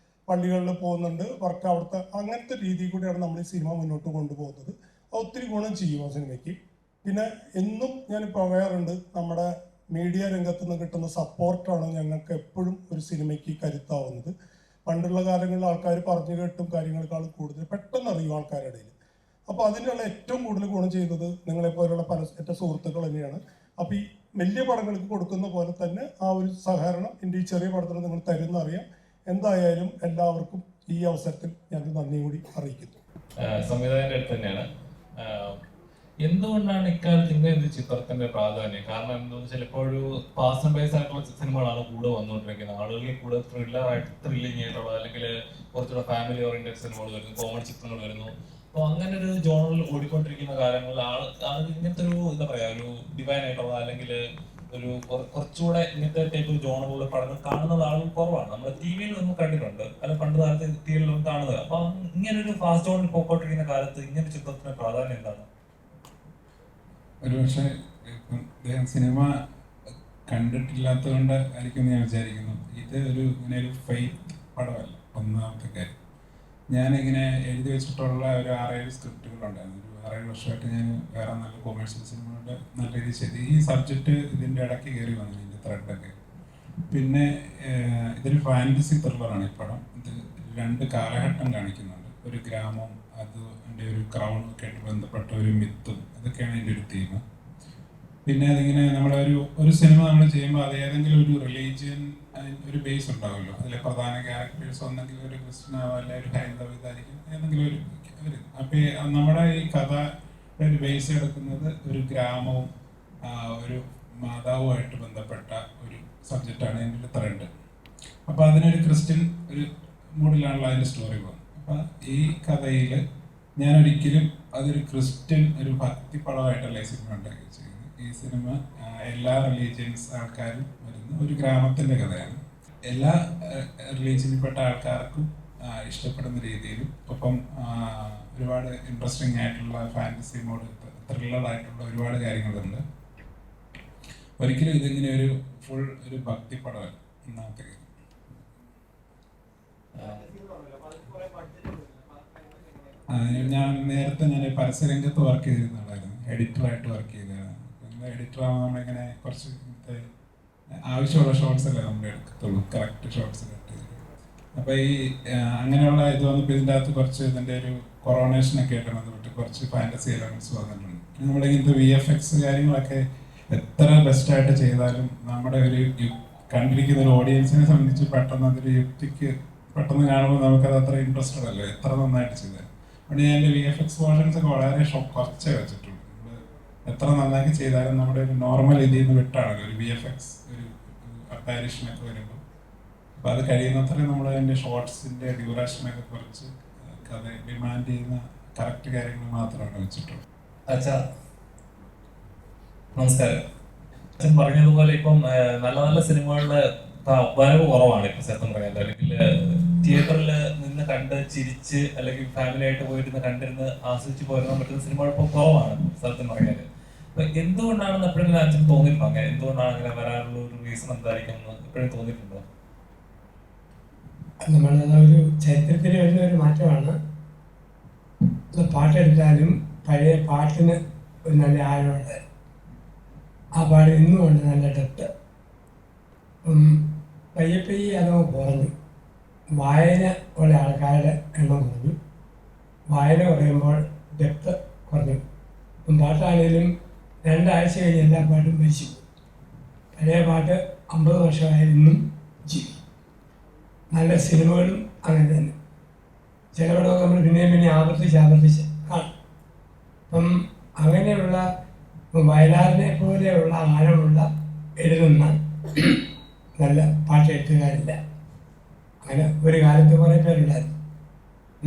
പള്ളികളിൽ പോകുന്നുണ്ട്, വർക്ക് അവിടുത്തെ അങ്ങനത്തെ രീതിയിൽ കൂടിയാണ് നമ്മൾ ഈ സിനിമ മുന്നോട്ട് കൊണ്ടുപോകുന്നത്. അത് ഒത്തിരി ഗുണം ചെയ്യും ആ സിനിമയ്ക്ക്. പിന്നെ എന്നും ഞാൻ പറയാറുണ്ട്, നമ്മുടെ മീഡിയ രംഗത്ത് നിന്ന് കിട്ടുന്ന സപ്പോർട്ടാണ് ഞങ്ങൾക്ക് എപ്പോഴും ഒരു സിനിമയ്ക്ക് കരുത്താവുന്നത്. പണ്ടുള്ള കാലങ്ങളിൽ ആൾക്കാർ പറഞ്ഞു കേട്ടും കാര്യങ്ങളെക്കാൾ കൂടുതൽ പെട്ടെന്ന് അറിയും ആൾക്കാരുടെ ഇടയിൽ. അപ്പോൾ അതിനുള്ള ഏറ്റവും കൂടുതൽ ഗുണം ചെയ്യുന്നത് നിങ്ങളെപ്പോലുള്ള എൻ്റെ സുഹൃത്തുക്കൾ തന്നെയാണ്. അപ്പോൾ ഈ വലിയ പടങ്ങൾക്ക് കൊടുക്കുന്ന പോലെ തന്നെ ആ ഒരു സഹകരണം എൻ്റെ ഈ ചെറിയ പടത്തിന് നിങ്ങൾ തരുന്ന അറിയാം. എന്തായാലും എല്ലാവർക്കും ഈ അവസരത്തിൽ ഞാൻ നന്ദി കൂടി അറിയിക്കുന്നു. സംവിധായകന്റെ അടുത്ത് തന്നെയാണ്. എന്തുകൊണ്ടാണ് ഇക്കാലത്ത് ഇങ്ങനെ ഒരു ചിത്രത്തിന്റെ പ്രാധാന്യം? കാരണം എന്താണെന്ന് വെച്ചാൽ ഇപ്പോഴൊരു പാസ് ആൻഡ് ബേസ് ആയിട്ടുള്ള സിനിമകളാണ് കൂടുതൽ വന്നുകൊണ്ടിരിക്കുന്നത്. ആളുകളിൽ കൂടുതൽ ത്രില്ലിംഗ് ആയിട്ടുള്ള അല്ലെങ്കിൽ കുറച്ചുകൂടെ ഫാമിലി ഓറിയന്റഡ് സിനിമകൾ വരുന്നു, കോമഡി ചിത്രങ്ങൾ വരുന്നു. അപ്പോൾ അങ്ങനെ ഒരു ജോണറിൽ ഓടിക്കൊണ്ടിരിക്കുന്ന കാലങ്ങളിൽ ആൾ ഇങ്ങനത്തെ ഒരു എന്താ പറയാ, ഒരു ഡിവൈൻ ആയിട്ടുള്ള അല്ലെങ്കിൽ ഒരു കുറച്ചുകൂടെ ഇങ്ങനത്തെ ടൈപ്പ് ഒരു ജോണറുള്ള പടങ്ങൾ കാണുന്നത് ആളുകൾ കുറവാണ്. നമ്മൾ ടി വിയിൽ നമ്മൾ കണ്ടിട്ടുണ്ട്, അല്ല പണ്ട് കാലത്ത് ടി വിയിൽ നമുക്ക് കാണുന്നത്. അപ്പൊ ഇങ്ങനെ ഒരു ഫാസ്റ്റ് ജോണിൽ പോയിക്കൊണ്ടിരിക്കുന്ന കാലത്ത് ഇങ്ങനെ ചിത്രത്തിന് പ്രാധാന്യം എന്താണ്? ഒരുപക്ഷെ അദ്ദേഹം സിനിമ കണ്ടിട്ടില്ലാത്തത് കൊണ്ട് ആയിരിക്കും ഞാൻ വിചാരിക്കുന്നു. ഇത് ഇങ്ങനെ ഒരു ഫെയ്ത്ത് പടമല്ല. ഒന്നാമത്തെ കാര്യം, ഞാനിങ്ങനെ എഴുതി വെച്ചിട്ടുള്ള ഒരു 6-7 സ്ക്രിപ്റ്റുകളുണ്ടായിരുന്നു. ഒരു 6-7 വർഷമായിട്ട് ഞാൻ വേറെ നല്ല കൊമേഴ്ഷ്യൽ സിനിമകളുടെ നല്ല രീതിയിൽ ചെയ്ത് ഈ സബ്ജക്റ്റ് ഇതിൻ്റെ ഇടയ്ക്ക് കയറി വന്നു, ഇതിൻ്റെ ത്രെഡൊക്കെ. പിന്നെ ഇതൊരു ഫാൻറ്റസി ത്രില്ലറാണ് ഈ പടം. ഇത് 2 കാലഘട്ടം കാണിക്കുന്നുണ്ട്. ഒരു ഗ്രാമം, അതിൻ്റെ ഒരു ക്രൗണൊക്കെ ആയിട്ട് ബന്ധപ്പെട്ട ഒരു മിത്തും, അതൊക്കെയാണ് ഇതിൻ്റെ ഒരു തീം. പിന്നെ അതിങ്ങനെ ഒരു സിനിമ നമ്മൾ ചെയ്യുമ്പോൾ അത് ഏതെങ്കിലും ഒരു റിലീജിയൻ ഒരു ബേസ് ഉണ്ടാവുമല്ലോ. അതിലെ പ്രധാന ക്യാരക്ടേഴ്സ് ഒന്നെങ്കിൽ ഒരു ക്രിസ്ത്യനാവോ അല്ലെ ഒരു ഹൈന്ദവ ഇതായിരിക്കും, ഏതെങ്കിലും ഒരു. അപ്പോൾ നമ്മുടെ ഈ കഥയുടെ ഒരു ബേസ് എടുക്കുന്നത് ഒരു ഗ്രാമവും ഒരു മാതാവുമായിട്ട് ബന്ധപ്പെട്ട ഒരു സബ്ജക്റ്റാണ് എൻ്റെ ഒരു ത്രെഡ്. അപ്പോൾ അതിനൊരു ക്രിസ്ത്യൻ ഒരു മൂഡിലാണല്ലോ അതിൻ്റെ സ്റ്റോറി പോകുന്നത്. അപ്പം ഈ കഥയിൽ ഞാനൊരിക്കലും അതൊരു ക്രിസ്ത്യൻ ഒരു ഭക്തി പടമായിട്ടല്ല ഈ സിനിമ ഉണ്ടാക്കി ചെയ്യുന്നത്. ഈ സിനിമ എല്ലാ റിലീജിയൻസ് ആൾക്കാരും വരുന്ന ഒരു ഗ്രാമത്തിൻ്റെ കഥയാണ്. എല്ലാ റിലീജിയനിൽപ്പെട്ട ആൾക്കാർക്കും ഇഷ്ടപ്പെടുന്ന രീതിയിലും ഒപ്പം ഒരുപാട് ഇൻട്രസ്റ്റിംഗ് ആയിട്ടുള്ള ഫാൻറ്റസി മോഡ്, ത്രില്ലറായിട്ടുള്ള ഒരുപാട് കാര്യങ്ങളുണ്ട്. ഒരിക്കലും ഇതിങ്ങനെ ഒരു ഫുൾ ഒരു ഭക്തി പടമല്ല. ഒന്നാമത്തെ കാര്യം. ഞാൻ നേരത്തെ പരസ്യരംഗത്ത് വർക്ക് ചെയ്തിരുന്ന ആളായിരുന്നു, എഡിറ്ററായിട്ട് വർക്ക് ചെയ്തതാണ്. എഡിറ്ററാകുമ്പോൾ നമ്മളിങ്ങനെ കുറച്ച് ആവശ്യമുള്ള ഷോർട്സ് അല്ലേ നമ്മൾ എടുക്കത്തുള്ളൂ, കറക്റ്റ് ഷോർട്സ് കട്ട് ചെയ്ത്. അപ്പോൾ ഈ അങ്ങനെയുള്ള ഇത് വന്നപ്പോൾ ഇതിൻ്റെ അകത്ത് കുറച്ച് ഇതിൻ്റെ ഒരു കൊറോണേഷനൊക്കെ ആയിട്ട് ബന്ധപ്പെട്ട് കുറച്ച് ഫാൻറ്റസി എലമെൻറ്റ്സ് വന്നിട്ടുണ്ട്. നമ്മളിങ്ങനത്തെ VFX കാര്യങ്ങളൊക്കെ എത്ര ബെസ്റ്റായിട്ട് ചെയ്താലും നമ്മുടെ ഒരു കണ്ടിരിക്കുന്ന ഒരു ഓഡിയൻസിനെ സംബന്ധിച്ച് പെട്ടെന്ന് അതൊരു യുക്തിക്ക് പെട്ടെന്ന് കാണുമ്പോൾ നമുക്കത് അത്ര ഇൻട്രസ്റ്റഡ് അല്ലേ, എത്ര നന്നായിട്ട് ചെയ്താൽ. അതുകൊണ്ട് ഞാൻ എൻ്റെ VFX പോർഷൻസ് ഒക്കെ വളരെ കുറച്ചേ വെച്ചിട്ടുള്ളൂ. എത്ര നന്നാക്കി ചെയ്താലും നമ്മുടെ ഒരു നോർമൽ ഇതിൽ നിന്ന് വിട്ടാണല്ലോ ഒരു VFX ഒരു അപ്പാരിഷനൊക്കെ വരുമ്പോൾ. അപ്പോൾ അത് കഴിയുന്നത്രയും നമ്മൾ അതിൻ്റെ ഷോർട്സിൻ്റെ ഡ്യൂറേഷനൊക്കെ കുറച്ച് കഥ ഡിമാൻഡ് ചെയ്യുന്ന കറക്റ്റ് കാര്യങ്ങൾ മാത്രമാണ് വെച്ചിട്ടുള്ളത്. അച്ഛാ നമസ്കാരം. അച്ഛൻ പറഞ്ഞതുപോലെ ഇപ്പം നല്ല നല്ല സിനിമകളുടെ വരവ് കുറവാണ് ഇപ്പം സത്യം പറയാൻ. അല്ലെങ്കിൽ തിയേറ്ററിൽ നിന്ന് കണ്ട് ചിരിച്ച് അല്ലെങ്കിൽ ഫാമിലി ആയിട്ട് പോയിരുന്ന് കണ്ടിരുന്ന് ആസ്വദിച്ച് പോരുന്ന പറ്റുന്ന സിനിമകൾ ഇപ്പോൾ കുറവാണ് സത്യം പറയാൻ. അപ്പൊ എന്തുകൊണ്ടാണെന്ന് എപ്പോഴെങ്കിലും അച്ഛൻ തോന്നിയിട്ടുണ്ടോ? അങ്ങനെ എന്തുകൊണ്ടാണ് അങ്ങനെ വരാനുള്ള ഒരു റീസൺ എന്തായിരിക്കും എപ്പോഴും തോന്നിയിട്ടുണ്ടോ? നമ്മളത് ഒരു ചരിത്രത്തിൽ വരുന്ന ഒരു മാറ്റമാണ്. പാട്ടെടുത്താലും പഴയ പാട്ടിന് ഒരു നല്ല ആഴമുണ്ട്. ആ പാട്ട് ഇന്നും ഉണ്ട് നല്ല ഡെപ്ത്. പയ്യെ അതങ്ങ് കുറഞ്ഞു. വായന ഉള്ള ആൾക്കാരുടെ എണ്ണം കുറഞ്ഞു. വായന കുറയുമ്പോൾ ഡെപ്ത് കുറഞ്ഞു. പാട്ടാണെങ്കിലും 2 ആഴ്ച കഴിഞ്ഞ് എല്ലാ പാട്ടും മരിച്ചു. പഴയ പാട്ട് 50 വർഷമായാലും ഇന്നും ജീവിക്കും. നല്ല സിനിമകളും അങ്ങനെ തന്നെ. ചില പടമൊക്കെ നമ്മൾ പിന്നെയും ആവർത്തിച്ച് കാണും. അപ്പം അങ്ങനെയുള്ള വയലാറിനെ പോലെയുള്ള ആഴമുള്ള എഴുതുന്ന നല്ല പാട്ടെഴുത്തുകാരില്ല. അങ്ങനെ ഒരു കാലത്ത് കുറേ പേരുണ്ടായിരുന്നു.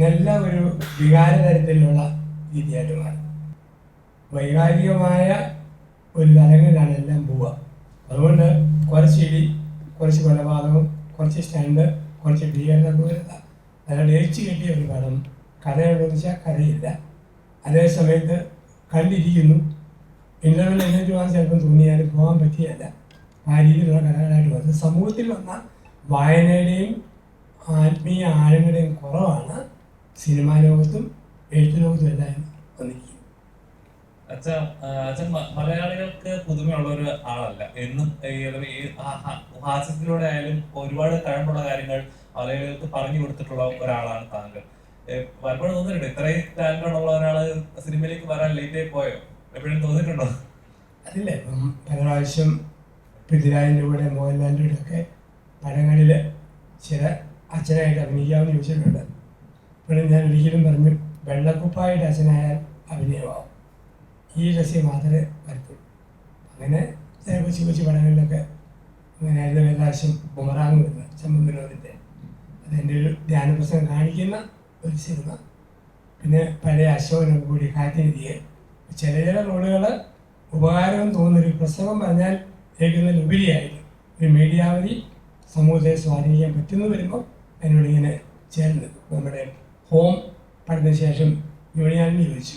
നല്ല ഒരു വികാരതരത്തിലുള്ള രീതിയായിട്ട് മാറി. വൈകാരികമായ ഒരു തലങ്ങളിലാണ് എല്ലാം പോവുക. അതുകൊണ്ട് കുറച്ച് ഇടി, കുറച്ച് കൊലപാതകം, കുറച്ച് സ്റ്റണ്ട്, കുറച്ച് ഭീകരത പോലുള്ള നല്ല ഡേച്ച് കിട്ടിയ ഒരു കഥയുണ്ടെന്ന് വെച്ചാൽ കഥയില്ല. അതേ സമയത്ത് കണ്ടിരിക്കുന്നു, ഇൻ്റർവെൽ എഴുന്നേറ്റ് പോകാൻ ചിലപ്പം തോന്നിയാലും പോകാൻ പറ്റിയല്ല. ആ രീതിയിലുള്ള കഥകളായിട്ട് വന്നത്. സമൂഹത്തിൽ വന്ന വായനയുടെയും ആത്മീയ ആഴങ്ങളുടെയും കുറവാണ് സിനിമാ ലോകത്തും എഴുത്ത് ലോകത്തും എല്ലാം വന്നിരിക്കുന്നത്. അച്ഛൻ മലയാളികൾക്ക് പുതുമയുള്ള ഒരു ആളല്ല. എന്നും ഹാസ്യത്തിലൂടെ ആയാലും ഒരുപാട് കഴിവുള്ള കാര്യങ്ങൾ മലയാളികൾക്ക് പറഞ്ഞു കൊടുത്തിട്ടുള്ള ഒരാളാണ് താങ്കൾ. പലപ്പോഴും തോന്നിയിട്ടുണ്ട് ഇത്രയും ടാലന്റ് ഉള്ള ഒരാള് സിനിമയിലേക്ക് വരാൻ ലേറ്റ് ആയി പോയോ? എപ്പോഴും തോന്നിയിട്ടുണ്ടോ? അതില്ല, ഇപ്പം പല പ്രാവശ്യം പൃഥ്വിരാജിൻ്റെ കൂടെ മോഹൻലാലിൻ്റെ കൂടെ ഒക്കെ പടങ്ങളിൽ ചില അച്ഛനായിട്ട് അഭിനയിക്കാമെന്ന് ചോദിച്ചിട്ടുണ്ട്. ഇപ്പോഴും ഞാൻ ഒരിക്കലും പറഞ്ഞു വെള്ളക്കുപ്പായിട്ട് അച്ഛനായാൽ അഭിനയമാവും, ഈ രസ്യം മാത്രമേ വരത്തുള്ളൂ. അങ്ങനെ ചില കൊച്ചു കൊച്ചു പടങ്ങളിലൊക്കെ അങ്ങനെയായിരുന്നു. വേദാശം ബുമറാങ് വരുന്നത് ചമ്പൻ വിനോദിൻ്റെ, അതെൻ്റെ ഒരു ധ്യാനപ്രസംഗം കാണിക്കുന്ന ഒരു സിനിമ. പിന്നെ പഴയ അശോകനൊക്കെ കൂടി കാറ്റിനെതിരെ ചില ചില റോളുകൾ ഉപകാരം തോന്നുന്നൊരു പ്രസംഗം പറഞ്ഞാൽ കേൾക്കുന്നതിലുപരിയായിട്ട് ഒരു മീഡിയ വഴി സമൂഹത്തെ സ്വാധീനിക്കാൻ പറ്റുന്നു വരുമ്പോൾ അതിനോട് ഇങ്ങനെ ചേർന്ന് നമ്മുടെ ഹോം പടത്തിന് ശേഷം യൂണിയാനിന് ചോദിച്ചു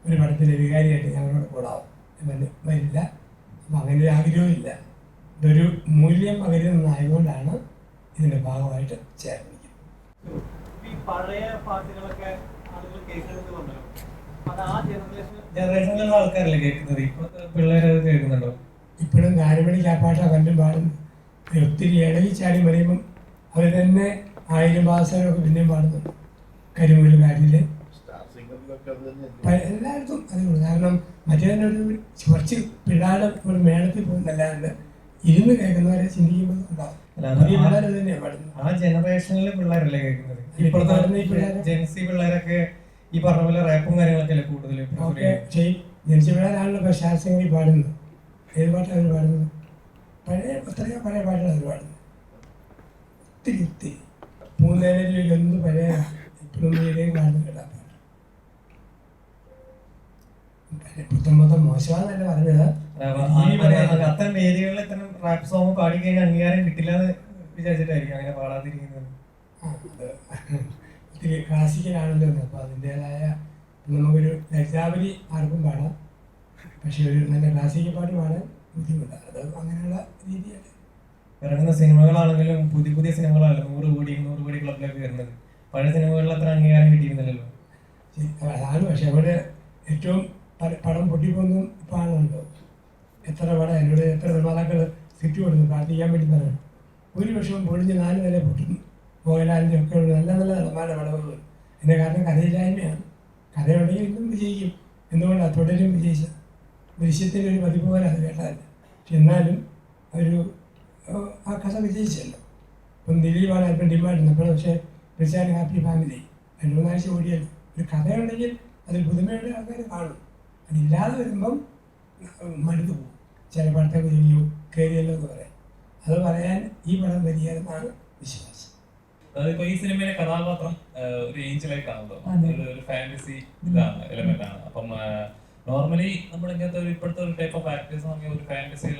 ഒരു പടത്തിലെ വികാരിയായിട്ട് ഞങ്ങളോട് കൂടാവും എന്ന് വരില്ല. അപ്പം അങ്ങനെ ഒരു ആഗ്രഹമില്ല. ഇതൊരു മൂല്യം പകരുന്നതായതുകൊണ്ടാണ് ഇതിൻ്റെ ഭാഗമായിട്ട് ചേർന്നിരിക്കുന്നത്. പഴയ പാട്ടുകളൊക്കെ ആളുകൾ കേൾക്കുന്നുണ്ടല്ലോ, അത് ആ ജനറേഷനിലുള്ള ആൾക്കാരല്ലേ കേൾക്കുന്നത്, ഇപ്പോഴത്തെ പിള്ളേരത് കേൾക്കുന്നുണ്ടോ? ഇപ്പോഴും ഗാനമണിക്ക് ആ പാട്ടാണ് പണ്ടും പാടുന്നത്. ഒത്തിരി ഇടയിൽ ചാടി പറയുമ്പം അവർ തന്നെ 1000 ഭാഷകളൊക്കെ പിന്നെയും പാടുന്നുണ്ട്. കരിമൂലുകാരില് എല്ലായിടത്തും അതുകൊണ്ട്. കാരണം മറ്റേ തന്നെ ഒരു കുറച്ച് പിള്ളേരുടെ ഒരു മേളത്തിൽ പോകുന്നല്ലാണ്ട് ഇരുന്ന് കേൾക്കുന്നവരെ ചിന്തിക്കുമ്പോൾ ഉണ്ടാവും. പിള്ളേർ തന്നെയാണ് പാടുന്നത്. ആ ജനറേഷനിലെ പിള്ളേരല്ലേ കേൾക്കുന്നത്. ഇപ്പോഴത്തെ ജെൻസി പിള്ളേരൊക്കെ ഈ പറഞ്ഞ പോലെ റാപ്പും കാര്യങ്ങളൊക്കെ അല്ലേ കൂടുതലും ജനിച്ച പിള്ളേരാണല്ലോ ഇപ്പോൾ ശാസ്ത്രീയ പാടുന്നത്. ഏത് പാട്ടാണ് അവർ പാടുന്നത്? എത്രയോ പഴയ പാട്ടുകൾ അവർ പാടുന്നത്. ഒത്തിരി മൂന്നേനയിലേക്ക് ഒന്ന് പഴയ ഇപ്പോഴും പാടുന്നത് കേട്ടാ പാട്ട്. പുത്തമ്പത്തം മോശമാണെന്നല്ല പറഞ്ഞത്. അത്തരം വേദികളിൽ ഇത്തരം റാപ്പ് സോങ് പാടി കഴിഞ്ഞാൽ അംഗീകാരം കിട്ടില്ല എന്ന് വിചാരിച്ചിട്ടായിരിക്കും അങ്ങനെ പാടാതിരിക്കുന്നത്. ഒത്തിരി ക്ലാസിക്കലാണല്ലോ. അപ്പോൾ അതിൻ്റേതായ നമുക്കൊരു ലജ്ജാവലി ആർക്കും പാടാം, പക്ഷെ ഒരു നല്ല ക്ലാസിക്കൽ പാട്ട് പാടാൻ ബുദ്ധിമുട്ടാണ്. അത് അങ്ങനെയുള്ള രീതിയാണ്. ഇറങ്ങുന്ന സിനിമകളാണെങ്കിലും പുതിയ പുതിയ സിനിമകളാണല്ലോ 100 കോടി ക്ലബിലൊക്കെ വരുന്നത്. പഴയ സിനിമകളിൽ അത്ര അംഗീകാരം കിട്ടിയിരുന്നില്ലല്ലോ. അതാണ്. പക്ഷെ അവിടെ ഏറ്റവും പടം പൊട്ടിപ്പോന്നും ഇപ്പോൾ ആണല്ലോ. എത്ര പടം എന്നോട് എത്ര നിർമ്മാതാക്കൾ സ്ക്രിപ്റ്റ് കൊടുത്തു പ്രാർത്ഥിക്കാൻ വേണ്ടി പറയണം. ഒരു വർഷവും പൊളിഞ്ഞ് 4 നില പൊട്ടുന്നു. മോഹൻലാലിൻ്റെ ഒക്കെ നല്ല നല്ല നടന്മാരുടെ പടവുകൾ. അതിൻ്റെ കാരണം കഥയില്ലായ്മയാണ്. കഥയുണ്ടെങ്കിൽ ഇന്നും വിജയിക്കും. എന്തുകൊണ്ടാണ് തുടരും വിജയിച്ചത്? ദൃശ്യത്തിൻ്റെ ഒരു പതിപ്പ് പോലെ അത് കേട്ടാല്ല. പക്ഷെ എന്നാലും ഒരു ആ കഥ വിജയിച്ചല്ലോ. ഇപ്പം ദിലീപാണ് അല്പം ഡിമാൻഡ് അപ്പോൾ. പക്ഷേ റിച്ചാൻ ഹാപ്പി ഫാമിലി 2-3 ആഴ്ച ഓടിയല്ലോ. ഒരു കഥയുണ്ടെങ്കിൽ അതിൽ പുതുമയുടെ ആൾക്കാർ കാണും. അതില്ലാതെ വരുമ്പം മടുത്തു പോകും. ചില പടത്തൊക്കെ ചെയ്യൂ കയറിയല്ലോ എന്ന് പറയാം. അത് പറയാൻ ഈ പടം വരികയെന്നാണ് വിശ്വാസം. അതായത് ഈ സിനിമയിലെ കഥാപാത്രം ഒരു ഏഞ്ചലായിട്ടാണല്ലോ, ഒരു ഫാന്റസി ഇതാണ് എലമെന്റ് ആണ്. അപ്പം നോർമലി നമ്മൾ ഇങ്ങനത്തെ ഒരു ഇപ്പോഴത്തെ ഒരു ടൈപ്പ് ഓഫ് ആക്ടേഴ്സ് ആണെങ്കിൽ ഒരു ഫാന്റസി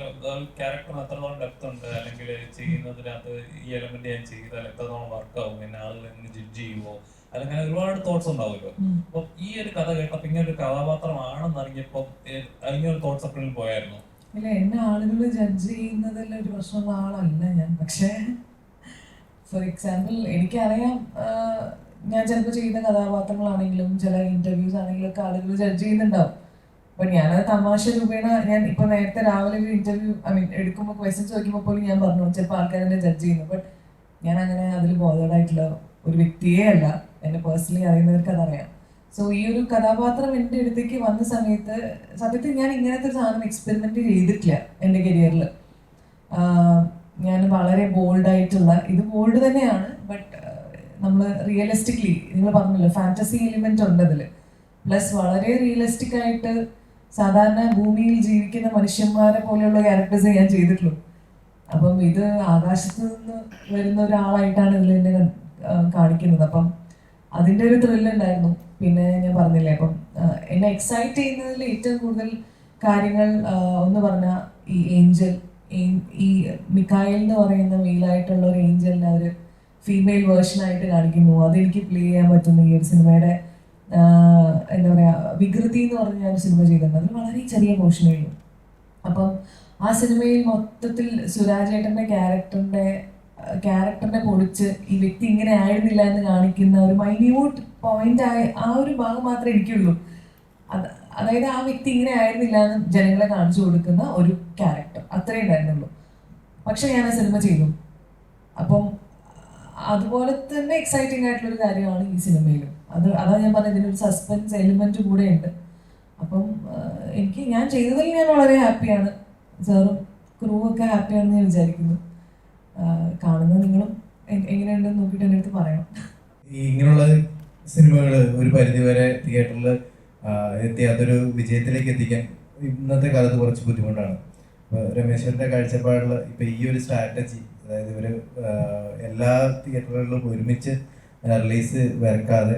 ക്യാരക്ടറിന് എത്രത്തോളം ഡെപ്ത് ഉണ്ട്, അല്ലെങ്കിൽ ചെയ്യുന്നതിനകത്ത് ഈ എലമെന്റ് ഞാൻ ചെയ്താൽ എത്രത്തോളം വർക്കാവും, എന്നെ ആളുകൾ എങ്ങനെ ജഡ്ജ് ചെയ്യുമോ, അല്ലെങ്കിൽ ഒരുപാട് തോട്ട്സ് ഉണ്ടാവുമല്ലോ. അപ്പം ഈ ഒരു കഥ കേട്ടപ്പോൾ ഇങ്ങനെ ഒരു കഥാപാത്രമാണെന്ന് അറിഞ്ഞപ്പോൾ ഇങ്ങനെ ഒരു തോട്ട്സ് എപ്പോഴും പോയായിരുന്നു? ഇല്ല, എന്നെ ആളുകൾ ജഡ്ജ് ചെയ്യുന്നതിൽ ഒരു പ്രശ്നമുള്ള ആളല്ല ഞാൻ. പക്ഷേ ഫോർ എക്സാമ്പിൾ എനിക്കറിയാം, ഞാൻ ചിലപ്പോൾ ചെയ്യുന്ന കഥാപാത്രങ്ങളാണെങ്കിലും ചില ഇൻ്റർവ്യൂസ് ആണെങ്കിലും ഒക്കെ ആളുകൾ ജഡ്ജ് ചെയ്യുന്നുണ്ടാവും. അപ്പം ഞാനത് തമാശ രൂപേണ ഞാൻ ഇപ്പോൾ നേരത്തെ രാവിലെ ഒരു ഇൻ്റർവ്യൂ എടുക്കുമ്പോൾ ക്വസ്റ്റ്യൻസ് ചോദിക്കുമ്പോൾ പോലും ഞാൻ പറഞ്ഞു ചിലപ്പോൾ ആൾക്കാർ എന്നെ ജഡ്ജ് ചെയ്യുന്നു. ബട്ട് ഞാൻ അങ്ങനെ അതിൽ ബോധേഡായിട്ടുള്ള ഒരു വ്യക്തിയേ അല്ല. എന്നെ പേഴ്സണലി അറിയുന്നവർക്ക് അതറിയാം. സോ ഈ ഒരു കഥാപാത്രം എൻ്റെ അടുത്തേക്ക് വന്ന സമയത്ത് സത്യത്തിൽ ഞാൻ ഇങ്ങനത്തെ ഒരു സാധനം എക്സ്പെരിമെൻറ്റ് ചെയ്തിട്ടില്ല എൻ്റെ കരിയറിൽ. ഞാൻ വളരെ ബോൾഡായിട്ടുള്ള, ഇത് ബോൾഡ് തന്നെയാണ്, ബട്ട് നമ്മൾ റിയലിസ്റ്റിക്കലി നിങ്ങൾ പറഞ്ഞല്ലോ ഫാൻറ്റസി എലിമെൻ്റ് ഉണ്ട് അതിൽ. പ്ലസ് വളരെ റിയലിസ്റ്റിക് ആയിട്ട് സാധാരണ ഭൂമിയിൽ ജീവിക്കുന്ന മനുഷ്യന്മാരെ പോലെയുള്ള ക്യാരക്ടേഴ്സ് ഞാൻ ചെയ്തിട്ടുള്ളൂ. അപ്പം ഇത് ആകാശത്ത് നിന്ന് വരുന്ന ഒരാളായിട്ടാണ് ഇതിൽ എന്നെ കാണിക്കുന്നത്. അപ്പം അതിൻ്റെ ഒരു ത്രില്ലുണ്ടായിരുന്നു. പിന്നെ ഞാൻ പറഞ്ഞില്ലേ, അപ്പം എന്നെ എക്സൈറ്റ് ചെയ്യുന്നതിൽ ഏറ്റവും കൂടുതൽ കാര്യങ്ങൾ ഒന്ന് പറഞ്ഞാൽ ഈ ഏഞ്ചൽ, ഈ മിക്കായൽ എന്ന് പറയുന്ന മെയിലായിട്ടുള്ള ഒരു ഏഞ്ചലിനെ അവർ ഫീമെയിൽ വേർഷനായിട്ട് കാണിക്കുന്നു. അതെനിക്ക് പ്ലേ ചെയ്യാൻ പറ്റുന്നു ഈ ഒരു സിനിമയുടെ എന്താ പറയുക, വികൃതി എന്ന് പറഞ്ഞ ഞാൻ സിനിമ ചെയ്തിട്ടുണ്ട്. അതിൽ വളരെ ചെറിയ പോർഷനേ ഉള്ളൂ. അപ്പം ആ സിനിമയിൽ മൊത്തത്തിൽ സുരാജേട്ടൻ്റെ ക്യാരക്ടറിനെ പൊളിച്ച് ഈ വ്യക്തി ഇങ്ങനെ ആയിരുന്നില്ല എന്ന് കാണിക്കുന്ന ഒരു മൈന്യൂട്ട് പോയിന്റ് ആയ ആ ഒരു ഭാഗം മാത്രമേ എനിക്കുള്ളൂ. അതായത് ആ വ്യക്തി ഇങ്ങനെ ആയിരുന്നില്ല എന്ന് ജനങ്ങളെ കാണിച്ചു കൊടുക്കുന്ന ഒരു ക്യാരക്ടർ, അത്രേ ഉണ്ടായിരുന്നുള്ളൂ. പക്ഷെ ഞാൻ ആ സിനിമ ചെയ്തു. അപ്പം അതുപോലെ തന്നെ എക്സൈറ്റിംഗ് ആയിട്ടുള്ളൊരു കാര്യമാണ് ഈ സിനിമയിലും. അതാണ് ഞാൻ പറഞ്ഞത്, ഇതിനൊരു സസ്പെൻസ് എലിമെന്റ് കൂടെ ഉണ്ട്. അപ്പം ഞാൻ ചെയ്തതിൽ ഞാൻ വളരെ ഹാപ്പിയാണ്. സാറും ക്രൂ ഒക്കെ ഹാപ്പിയാണെന്ന് ഞാൻ വിചാരിക്കുന്നു. കാണുന്ന നിങ്ങളും എങ്ങനെയുണ്ടെന്ന് നോക്കിയിട്ട് എൻ്റെ അടുത്ത് പറയണം. ഈ ഇങ്ങനെയുള്ള സിനിമകൾ ഒരു പരിധിവരെ തിയേറ്ററിൽ എത്തി അതൊരു വിജയത്തിലേക്ക് എത്തിക്കാൻ ഇന്നത്തെ കാലത്ത് കുറച്ച് ബുദ്ധിമുട്ടാണ്. ഇപ്പോൾ രമേശിൻ്റെ കാഴ്ചപ്പാടിൽ ഇപ്പോൾ ഈ ഒരു സ്ട്രാറ്റജി, അതായത് ഇവർ എല്ലാ തിയേറ്ററുകളിലും ഒരുമിച്ച് റിലീസ് വരക്കാതെ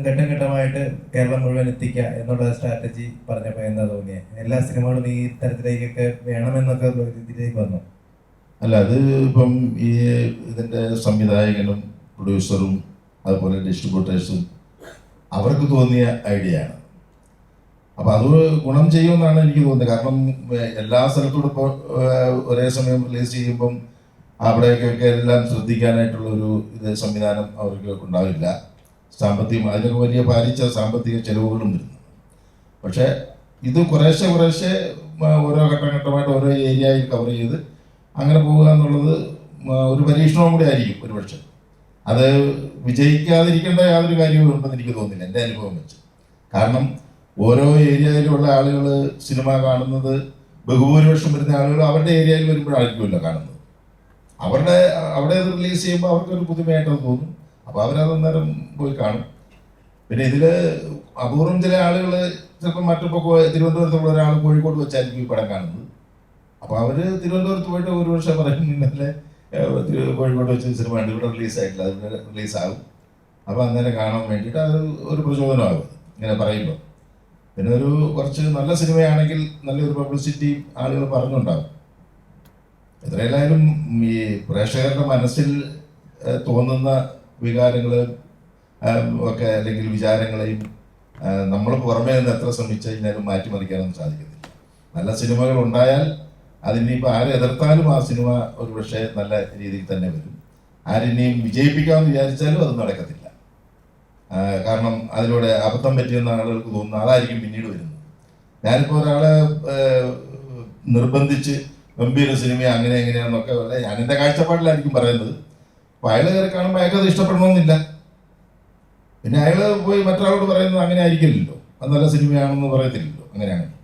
ഘട്ടം ഘട്ടമായിട്ട് കേരളം മുഴുവൻ എത്തിക്കുക എന്നുള്ള സ്ട്രാറ്റജി പറഞ്ഞപ്പോൾ എന്താ തോന്നിയത്? എല്ലാ സിനിമകളും ഈ തരത്തിലേക്കൊക്കെ വേണമെന്നൊക്കെ രീതിയിലേക്ക് വന്നു. അല്ല, അത് ഇപ്പം ഈ ഇതിൻ്റെ സംവിധായകനും പ്രൊഡ്യൂസറും അതുപോലെ ഡിസ്ട്രിബ്യൂട്ടേഴ്സും അവർക്ക് തോന്നിയ ഐഡിയ ആണ്. അപ്പോൾ അത് ഗുണം ചെയ്യുമെന്നാണ് എനിക്ക് തോന്നുന്നത്. കാരണം എല്ലാ സ്ഥലത്തോടും ഇപ്പോൾ ഒരേ സമയം റിലീസ് ചെയ്യുമ്പം അവിടേക്കൊക്കെ എല്ലാം ശ്രദ്ധിക്കാനായിട്ടുള്ളൊരു സംവിധാനം അവർക്ക് ഉണ്ടാവില്ല. അതിനൊക്കെ വലിയ ഭാരിച്ച സാമ്പത്തിക ചെലവുകളും വരുന്നു. പക്ഷേ ഇത് കുറേശ്ശെ ഓരോ ഘട്ടമായിട്ട് ഓരോ ഏരിയയിൽ കവർ ചെയ്ത് അങ്ങനെ പോവുക എന്നുള്ളത് ഒരു പരീക്ഷണവും കൂടി ആയിരിക്കും ഒരുപക്ഷെ. അത് വിജയിക്കാതിരിക്കേണ്ട യാതൊരു കാര്യവും ഉണ്ടെന്ന് എനിക്ക് തോന്നുന്നില്ല, എൻ്റെ അനുഭവം വെച്ച്. കാരണം ഓരോ ഏരിയയിലുള്ള ആളുകൾ സിനിമ കാണുന്നത്, ബഹുഭൂരിപക്ഷം വരുന്ന ആളുകൾ അവരുടെ ഏരിയയിൽ വരുമ്പോഴായിരിക്കുമല്ലോ കാണുന്നത്. അവിടെ അത് റിലീസ് ചെയ്യുമ്പോൾ അവർക്കൊരു പുതുമയായിട്ടത് തോന്നും. അപ്പോൾ അവരത് അന്നേരം പോയി കാണും. പിന്നെ ഇതിൽ അപൂർവം ചില ആളുകൾ ചിലപ്പോൾ മറ്റിപ്പോൾ തിരുവനന്തപുരത്തുള്ള ഒരാൾ കോഴിക്കോട് വെച്ചായിരിക്കും ഈ പടം കാണുന്നത്. അപ്പോൾ അവർ തിരുവനന്തപുരത്ത് പോയിട്ട് ഒരു വർഷം പറയും ഇന്നലെ കോഴിക്കോട് വെച്ച് സിനിമ ഉണ്ട്, ഇവിടെ റിലീസായിട്ടില്ല, അത് ഇവിടെ റിലീസാകും. അപ്പോൾ അന്നേരം കാണാൻ വേണ്ടിയിട്ട് അത് ഒരു പ്രചോദനമാകും ഇങ്ങനെ പറയുമ്പോൾ. പിന്നെ കുറച്ച് നല്ല സിനിമയാണെങ്കിൽ നല്ലൊരു പബ്ലിസിറ്റി ആളുകൾ പറഞ്ഞുണ്ടാകും. എത്രയായാലും ഈ പ്രേക്ഷകരുടെ മനസ്സിൽ തോന്നുന്ന വികാരങ്ങൾ ഒക്കെ അല്ലെങ്കിൽ വിചാരങ്ങളെയും നമ്മൾ പുറമേ നിന്ന് എത്ര ശ്രമിച്ചു കഴിഞ്ഞാലും മാറ്റിമറിക്കാനൊന്നും സാധിക്കത്തില്ല. നല്ല സിനിമകൾ ഉണ്ടായാൽ അതിനിപ്പോൾ ആരെ എതിർത്താലും ആ സിനിമ ഒരു പക്ഷേ നല്ല രീതിയിൽ തന്നെ വരും. ആരിനെയും വിജയിപ്പിക്കാമെന്ന് വിചാരിച്ചാലും അത് നടക്കത്തില്ല. കാരണം അതിലൂടെ അബദ്ധം പറ്റിയെന്ന ആളുകൾക്ക് തോന്നുന്നു അതായിരിക്കും പിന്നീട് വരുന്നത്. ഞാനിപ്പോൾ ഒരാളെ നിർബന്ധിച്ച് ഗംഭീര സിനിമ അങ്ങനെ എങ്ങനെയാണെന്നൊക്കെ ഞാൻ എൻ്റെ കാഴ്ചപ്പാടിലായിരിക്കും പറയുന്നത്. അപ്പോൾ അയാൾ കയറി കാണുമ്പോൾ അയാൾക്കത് ഇഷ്ടപ്പെടണമെന്നില്ല. പിന്നെ അയാൾ പോയി മറ്റൊരാളോട് പറയുന്നത് അങ്ങനെ ആയിരിക്കില്ലല്ലോ, അത് നല്ല സിനിമയാണെന്ന് പറയത്തില്ലല്ലോ അങ്ങനെയാണെങ്കിൽ.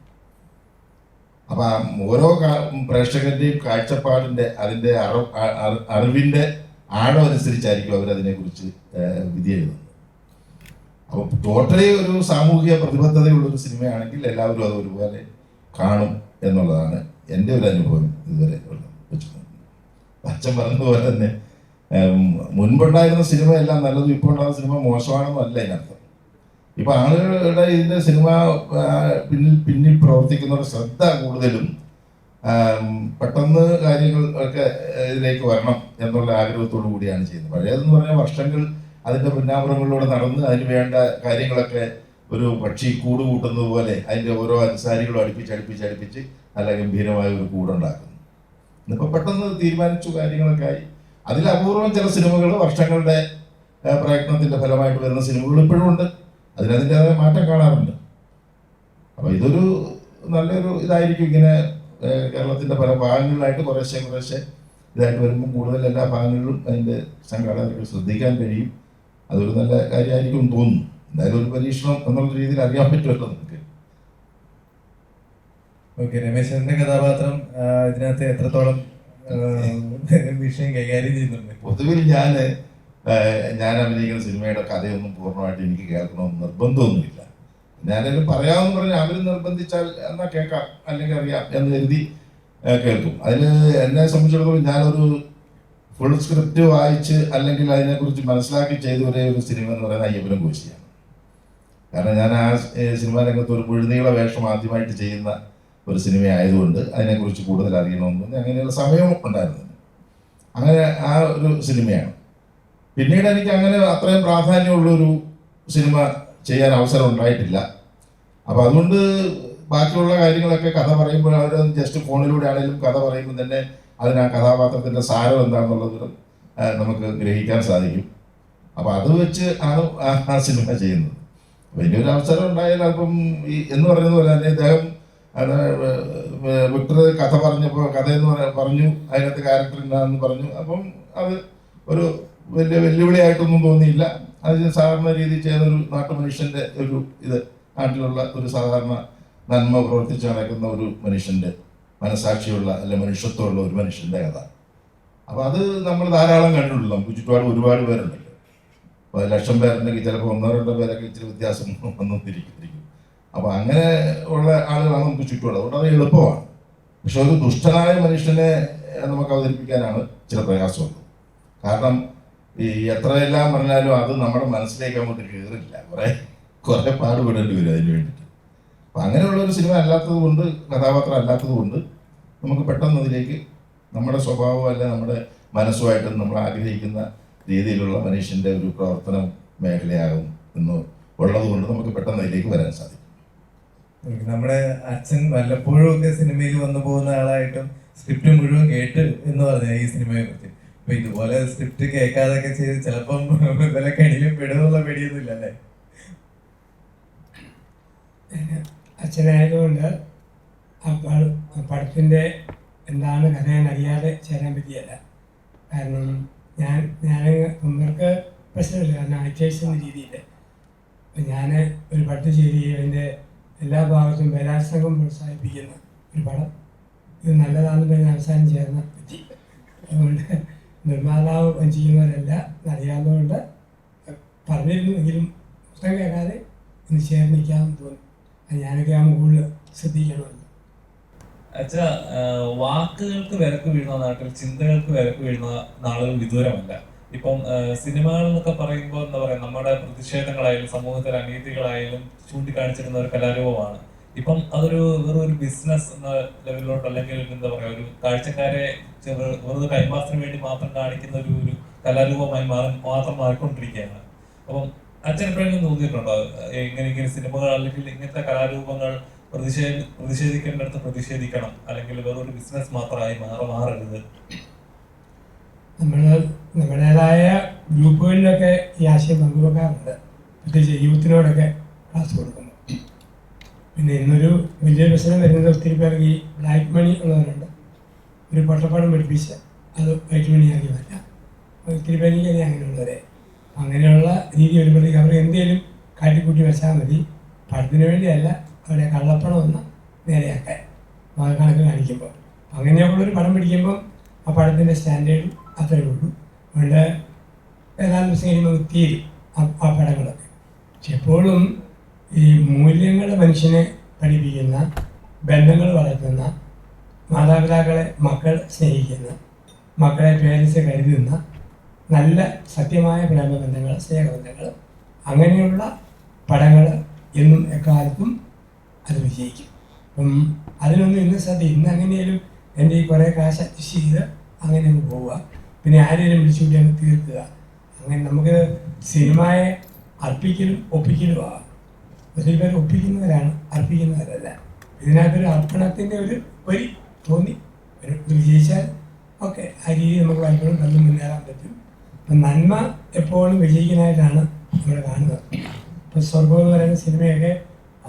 അപ്പം ഓരോ പ്രേക്ഷകരുടെയും കാഴ്ചപ്പാടിൻ്റെ അതിൻ്റെ അറിവിൻ്റെ ആഴം അനുസരിച്ചായിരിക്കും അവരതിനെക്കുറിച്ച് വിധി എഴുതുന്നത്. അപ്പോൾ ടോട്ടലി ഒരു സാമൂഹിക പ്രതിബദ്ധതയുള്ളൊരു സിനിമയാണെങ്കിൽ എല്ലാവരും അത് ഒരുപോലെ കാണും എന്നുള്ളതാണ് എൻ്റെ ഒരു അനുഭവം ഇതുവരെ വെച്ച്. അച്ഛൻ പറഞ്ഞതുപോലെ തന്നെ മുൻപുണ്ടായിരുന്ന സിനിമ എല്ലാം നല്ലതും ഇപ്പോൾ ഉണ്ടാകുന്ന സിനിമ മോശമാണെന്നും അല്ല ഇതിനർത്ഥം. ഇപ്പം ആളുകളുടെ ഇതിൻ്റെ സിനിമ പിന്നിൽ പ്രവർത്തിക്കുന്നവരുടെ ശ്രദ്ധ കൂടുതലും പെട്ടെന്ന് കാര്യങ്ങൾ ഒക്കെ ഇതിലേക്ക് വരണം എന്നുള്ള ആഗ്രഹത്തോടു കൂടിയാണ് ചെയ്യുന്നത്. പഴയതെന്ന് പറഞ്ഞാൽ വർഷങ്ങൾ അതിൻ്റെ പിന്നാമ്പുറങ്ങളിലൂടെ നടന്ന് അതിന് വേണ്ട കാര്യങ്ങളൊക്കെ ഒരു പക്ഷി കൂട് കൂട്ടുന്നത് പോലെ അതിൻ്റെ ഓരോ അനുസാരികളും അടുപ്പിച്ച് നല്ല ഗംഭീരമായ ഒരു കൂടുണ്ടാക്കുന്നു. ഇന്നിപ്പോൾ പെട്ടെന്ന് തീരുമാനിച്ചു കാര്യങ്ങളൊക്കെ ആയി. അതിൽ അപൂർവം ചില സിനിമകൾ വർഷങ്ങളുടെ പ്രയത്നത്തിൻ്റെ ഫലമായിട്ട് വരുന്ന സിനിമകൾ ഇപ്പോഴും ഉണ്ട്. അതിൻ്റെതായ മാറ്റം കാണാറുണ്ട്. അപ്പോൾ ഇതൊരു നല്ലൊരു ഇതായിരിക്കും. ഇങ്ങനെ കേരളത്തിൻ്റെ പല ഭാഗങ്ങളിലായിട്ട് കുറേശ്ശെ ഇതായിട്ട് വരുമ്പോൾ കൂടുതൽ എല്ലാ ഭാഗങ്ങളിലും അതിൻ്റെ സംഘാടകർക്ക് ശ്രദ്ധിക്കാൻ കഴിയും. അതൊരു നല്ല കാര്യമായിരിക്കും തോന്നുന്നു. എന്തായാലും ഒരു പരീക്ഷണം എന്നുള്ള രീതിയിൽ അറിയാൻ പറ്റുമല്ലോ നമുക്ക്. ഓക്കെ, രമേശന്റെ കഥാപാത്രം ഇതിനകത്ത് എത്രത്തോളം വിഷയം കൈകാര്യം ചെയ്യുന്നുണ്ട്? പൊതുവിൽ ഞാൻ അഭിനയിക്കുന്ന സിനിമയുടെ കഥയൊന്നും പൂർണ്ണമായിട്ട് എനിക്ക് കേൾക്കണമെന്ന് നിർബന്ധമൊന്നുമില്ല. ഞാനതിൽ പറയാമെന്ന് പറഞ്ഞാൽ അവർ നിർബന്ധിച്ചാൽ എന്നാൽ കേൾക്കാം അല്ലെങ്കിൽ അറിയാം എന്ന് കരുതി കേൾക്കും. അതിൽ എന്നെ സംബന്ധിച്ചിടത്തോളം ഞാനൊരു ഫുൾ സ്ക്രിപ്റ്റ് വായിച്ച് അല്ലെങ്കിൽ അതിനെക്കുറിച്ച് മനസ്സിലാക്കി ചെയ്ത ഒരേ ഒരു സിനിമ എന്ന് പറയുന്നത് അയ്യപ്പനും കോശിയാണ്. കാരണം ഞാൻ ആ സിനിമാ രംഗത്ത് ഒരു മുഴുനീള വേഷം ആദ്യമായിട്ട് ചെയ്യുന്ന ഒരു സിനിമ ആയതുകൊണ്ട് അതിനെക്കുറിച്ച് കൂടുതൽ അറിയണമെന്ന് അങ്ങനെയുള്ള സമയവും ഉണ്ടായിരുന്നു. അങ്ങനെ ആ ഒരു സിനിമയാണ്. പിന്നീട് എനിക്ക് അങ്ങനെ അത്രയും പ്രാധാന്യമുള്ളൊരു സിനിമ ചെയ്യാൻ അവസരം ഉണ്ടായിട്ടില്ല. അപ്പോൾ അതുകൊണ്ട് ബാക്കിയുള്ള കാര്യങ്ങളൊക്കെ കഥ പറയുമ്പോൾ അവർ ജസ്റ്റ് ഫോണിലൂടെ ആണെങ്കിലും കഥ പറയുമ്പോൾ തന്നെ അതിന് ആ കഥാപാത്രത്തിൻ്റെ സാരം എന്താണെന്നുള്ളത് നമുക്ക് ഗ്രഹിക്കാൻ സാധിക്കും. അപ്പോൾ അത് വെച്ച് ആണ് ആ സിനിമ ചെയ്യുന്നത്. വലിയൊരു അവസരം ഉണ്ടായാൽ അപ്പം ഈ എന്ന് പറയുന്നത് പോലെ തന്നെ ഇദ്ദേഹം വിക്ടർ കഥ പറഞ്ഞപ്പോൾ കഥയെന്ന് പറഞ്ഞു, അതിനകത്ത് ക്യാരക്ടർ എന്താണെന്ന് പറഞ്ഞു. അപ്പം അത് ഒരു വലിയ വെല്ലുവിളിയായിട്ടൊന്നും തോന്നിയില്ല. അത് സാധാരണ രീതിയിൽ ചെയ്യുന്ന ഒരു നാട്ടുമനുഷ്യൻ്റെ ഒരു ഇത്, നാട്ടിലുള്ള ഒരു സാധാരണ നന്മ പ്രവർത്തിച്ച് നടക്കുന്ന ഒരു മനുഷ്യൻ്റെ മനസാക്ഷിയുള്ള അല്ല മനുഷ്യത്വമുള്ള ഒരു മനുഷ്യൻ്റെ കഥ. അപ്പോൾ അത് നമ്മൾ ധാരാളം കണ്ടിട്ടുള്ളൂ. നമുക്ക് ചുറ്റുപാട് ഒരുപാട് പേരുണ്ടല്ലോ. അപ്പോൾ 1,00,000 പേരുണ്ടെങ്കിൽ ചിലപ്പോൾ 1-2 പേരൊക്കെ ഇച്ചിരി വ്യത്യാസം വന്നുകൊണ്ടിരിക്കും. അപ്പോൾ അങ്ങനെ ഉള്ള ആളുകളാണ് നമുക്ക് ചുറ്റുമുള്ളത്. അതുകൊണ്ട് അത് എളുപ്പമാണ്. പക്ഷെ ഒരു ദുഷ്ടനായ മനുഷ്യനെ നമുക്ക് അവതരിപ്പിക്കാനാണ് ചില പ്രയാസമുള്ളത്. കാരണം ഈ എത്രയെല്ലാം പറഞ്ഞാലും അത് നമ്മുടെ മനസ്സിലേക്ക് അങ്ങോട്ട് കയറില്ല. കുറേ പാടുപെടേണ്ടി വരും അതിന് വേണ്ടിയിട്ട്. അപ്പം അങ്ങനെയുള്ള ഒരു സിനിമ അല്ലാത്തത് കൊണ്ട്, കഥാപാത്രം അല്ലാത്തത് കൊണ്ട് നമുക്ക് പെട്ടെന്ന് അതിലേക്ക് നമ്മുടെ സ്വഭാവം അല്ല നമ്മുടെ മനസ്സുമായിട്ട് നമ്മൾ ആഗ്രഹിക്കുന്ന രീതിയിലുള്ള മനുഷ്യൻ്റെ ഒരു പ്രവർത്തന മേഖലയാകും എന്ന് ഉള്ളത് കൊണ്ട് നമുക്ക് പെട്ടെന്ന് അതിലേക്ക് വരാൻ സാധിക്കും. നമ്മുടെ അച്ഛൻ വല്ലപ്പോഴും ഒക്കെ സിനിമയിൽ വന്നു പോകുന്ന ആളായിട്ടും സ്ക്രിപ്റ്റ് മുഴുവൻ കേട്ട് എന്ന് പറഞ്ഞ ഈ സിനിമയെ കുറിച്ച്. അപ്പൊ ഇതുപോലെ സ്ക്രിപ്റ്റ് കേൾക്കാതൊക്കെ ചെയ്ത് ചിലപ്പം വല്ല കണിയിലും പെടുന്നുള്ള പേടിയൊന്നും ഇല്ല അല്ലേ? അച്ഛനായതുകൊണ്ട് ആ പടത്തിൻ്റെ എന്താണ് കഥയെന്ന് അറിയാതെ ചേരാൻ പറ്റിയല്ല. കാരണം ഞാൻ നിങ്ങൾക്ക് പ്രശ്നമില്ല, കാരണം ആക്ടേഴ്സ് എന്ന രീതിയിൽ അപ്പം ഞാൻ ഒരു പടത്ത് ചേരുകയും അതിൻ്റെ എല്ലാ ഭാഗത്തും ബലാത്സംഗം പ്രോത്സാഹിപ്പിക്കുന്ന ഒരു പടം ഇത് നല്ലതാണെന്ന് പറഞ്ഞ് അവസാനം ചേർന്ന പറ്റി. അതുകൊണ്ട് നിർമ്മാതാവ് വഞ്ചിക്കുന്നവരല്ല അറിയാവുന്നതുകൊണ്ട് പറഞ്ഞിരുന്നു, എങ്കിലും പുസ്തകം കേൾക്കാതെ ഇന്ന് ചേർന്നിരിക്കാമെന്ന് തോന്നി. ഞാനൊക്കെ ആ മുകളിൽ ശ്രദ്ധിക്കണമല്ലോ. അച്ഛാ, വാക്കുകൾക്ക് വിലക്ക് വീഴുന്ന നാട്ടിൽ ചിന്തകൾക്ക് വിലക്ക് വീഴുന്ന നാളുകൾ വിദൂരമല്ല. ഇപ്പം സിനിമകൾ എന്നൊക്കെ പറയുമ്പോൾ എന്താ പറയുക, നമ്മുടെ പ്രതിഷേധങ്ങളായാലും സമൂഹത്തിലെ അനീതികളായാലും ചൂണ്ടിക്കാണിച്ചിരുന്ന ഒരു കലാരൂപമാണ്. ഇപ്പം അതൊരു വെറും ബിസിനസ് എന്ന ലെവലിലോട്ട്, അല്ലെങ്കിൽ എന്താ പറയുക, ഒരു കാഴ്ചക്കാരെ വെറുതെ ടൈംപാസിന് വേണ്ടി മാത്രം കാണിക്കുന്ന ഒരു കലാരൂപമായി മാത്രം മാറിക്കൊണ്ടിരിക്കുകയാണ്. അപ്പം അച്ഛൻ എപ്പോഴെങ്കിലും തോന്നിയിട്ടുണ്ടോ ഇങ്ങനെ സിനിമകൾ അല്ലെങ്കിൽ ഇങ്ങനത്തെ കലാരൂപങ്ങൾ പ്രതിഷേധിക്കേണ്ടടുത്ത് പ്രതിഷേധിക്കണം, അല്ലെങ്കിൽ വേറൊരു ബിസിനസ് മാത്രമായി മാറരുത്? നമ്മൾ നമ്മുടേതായ ഗ്രൂപ്പുകളിലൊക്കെ ഈ ആശയം പങ്കുവെക്കാറുണ്ട്, പ്രത്യേകിച്ച് യൂത്തിനോടൊക്കെ ക്ലാസ് കൊടുക്കുന്നു. പിന്നെ ഇന്നൊരു വലിയ പ്രശ്നം വരുന്നത് ഒത്തിരി പേർക്ക് ഈ ബ്ലാക്ക് മണി ഉള്ളവരുണ്ട്. ഒരു പൊട്ടപ്പടം പഠിപ്പിച്ച് അത് വൈറ്റ് മണിയാക്കി മാറ്റാം. ഒത്തിരി പേർക്ക് അങ്ങനെയുള്ളവരെ അങ്ങനെയുള്ള രീതി വരുമ്പോഴത്തേക്ക് അവർ എന്തെങ്കിലും കാട്ടിക്കൂട്ടി വെച്ചാൽ മതി. പടത്തിന് വേണ്ടിയല്ല, അവരെ കള്ളപ്പണം ഒന്ന് നേരെയാക്കാൻ കണക്ക് കാണിക്കുമ്പോൾ. അങ്ങനെയുള്ളൊരു പടം പിടിക്കുമ്പോൾ ആ പടത്തിൻ്റെ സ്റ്റാൻഡേർഡ് അത്രയേ ഉള്ളൂ. അതുകൊണ്ട് ഏതാനും ദിവസം കഴിയുമ്പോൾ തീരും ആ പടങ്ങളൊക്കെ. പക്ഷെ എപ്പോഴും ഈ മൂല്യങ്ങൾ മനുഷ്യനെ പഠിപ്പിക്കുന്ന, ബന്ധങ്ങൾ വളർത്തുന്ന, മാതാപിതാക്കളെ മക്കൾ സ്നേഹിക്കുന്ന, മക്കളെ പേരൻസ് കരുതുന്ന നല്ല സത്യമായ പ്രേമബന്ധങ്ങൾ, സ്നേഹബന്ധങ്ങൾ, അങ്ങനെയുള്ള പടങ്ങൾ എന്നും എക്കാലത്തും അത് വിജയിക്കും. അപ്പം അതിനൊന്നും ഇന്ന് ഇന്ന് അങ്ങനെയാലും എൻ്റെ ഈ കുറേ കാശ് അഡ്ജസ്റ്റ് ചെയ്ത് അങ്ങനെ അങ്ങ് പോവുക, പിന്നെ ആരെയും വിളിച്ചുകൂട്ടി അങ്ങ് തീർക്കുക. അങ്ങനെ നമുക്ക് സിനിമയെ അർപ്പിക്കലും ഒപ്പിക്കലും ആവാം. ഒത്തിരി പേര് ഒപ്പിക്കുന്നവരാണ്, അർപ്പിക്കുന്നവരല്ല. ഇതിനകത്തൊരു അർപ്പണത്തിൻ്റെ ഒരു വരി തോന്നി വിജയിച്ചാൽ ഓക്കെ, ആ രീതിയിൽ നമുക്ക് പലപ്പോഴും കണ്ടു മുന്നേറാൻ പറ്റും. അപ്പം നന്മ എപ്പോഴും വിജയിക്കാനായിട്ടാണ് നമ്മൾ കാണുന്നത്. ഇപ്പം സ്വർഗം എന്ന് പറയുന്ന സിനിമയൊക്കെ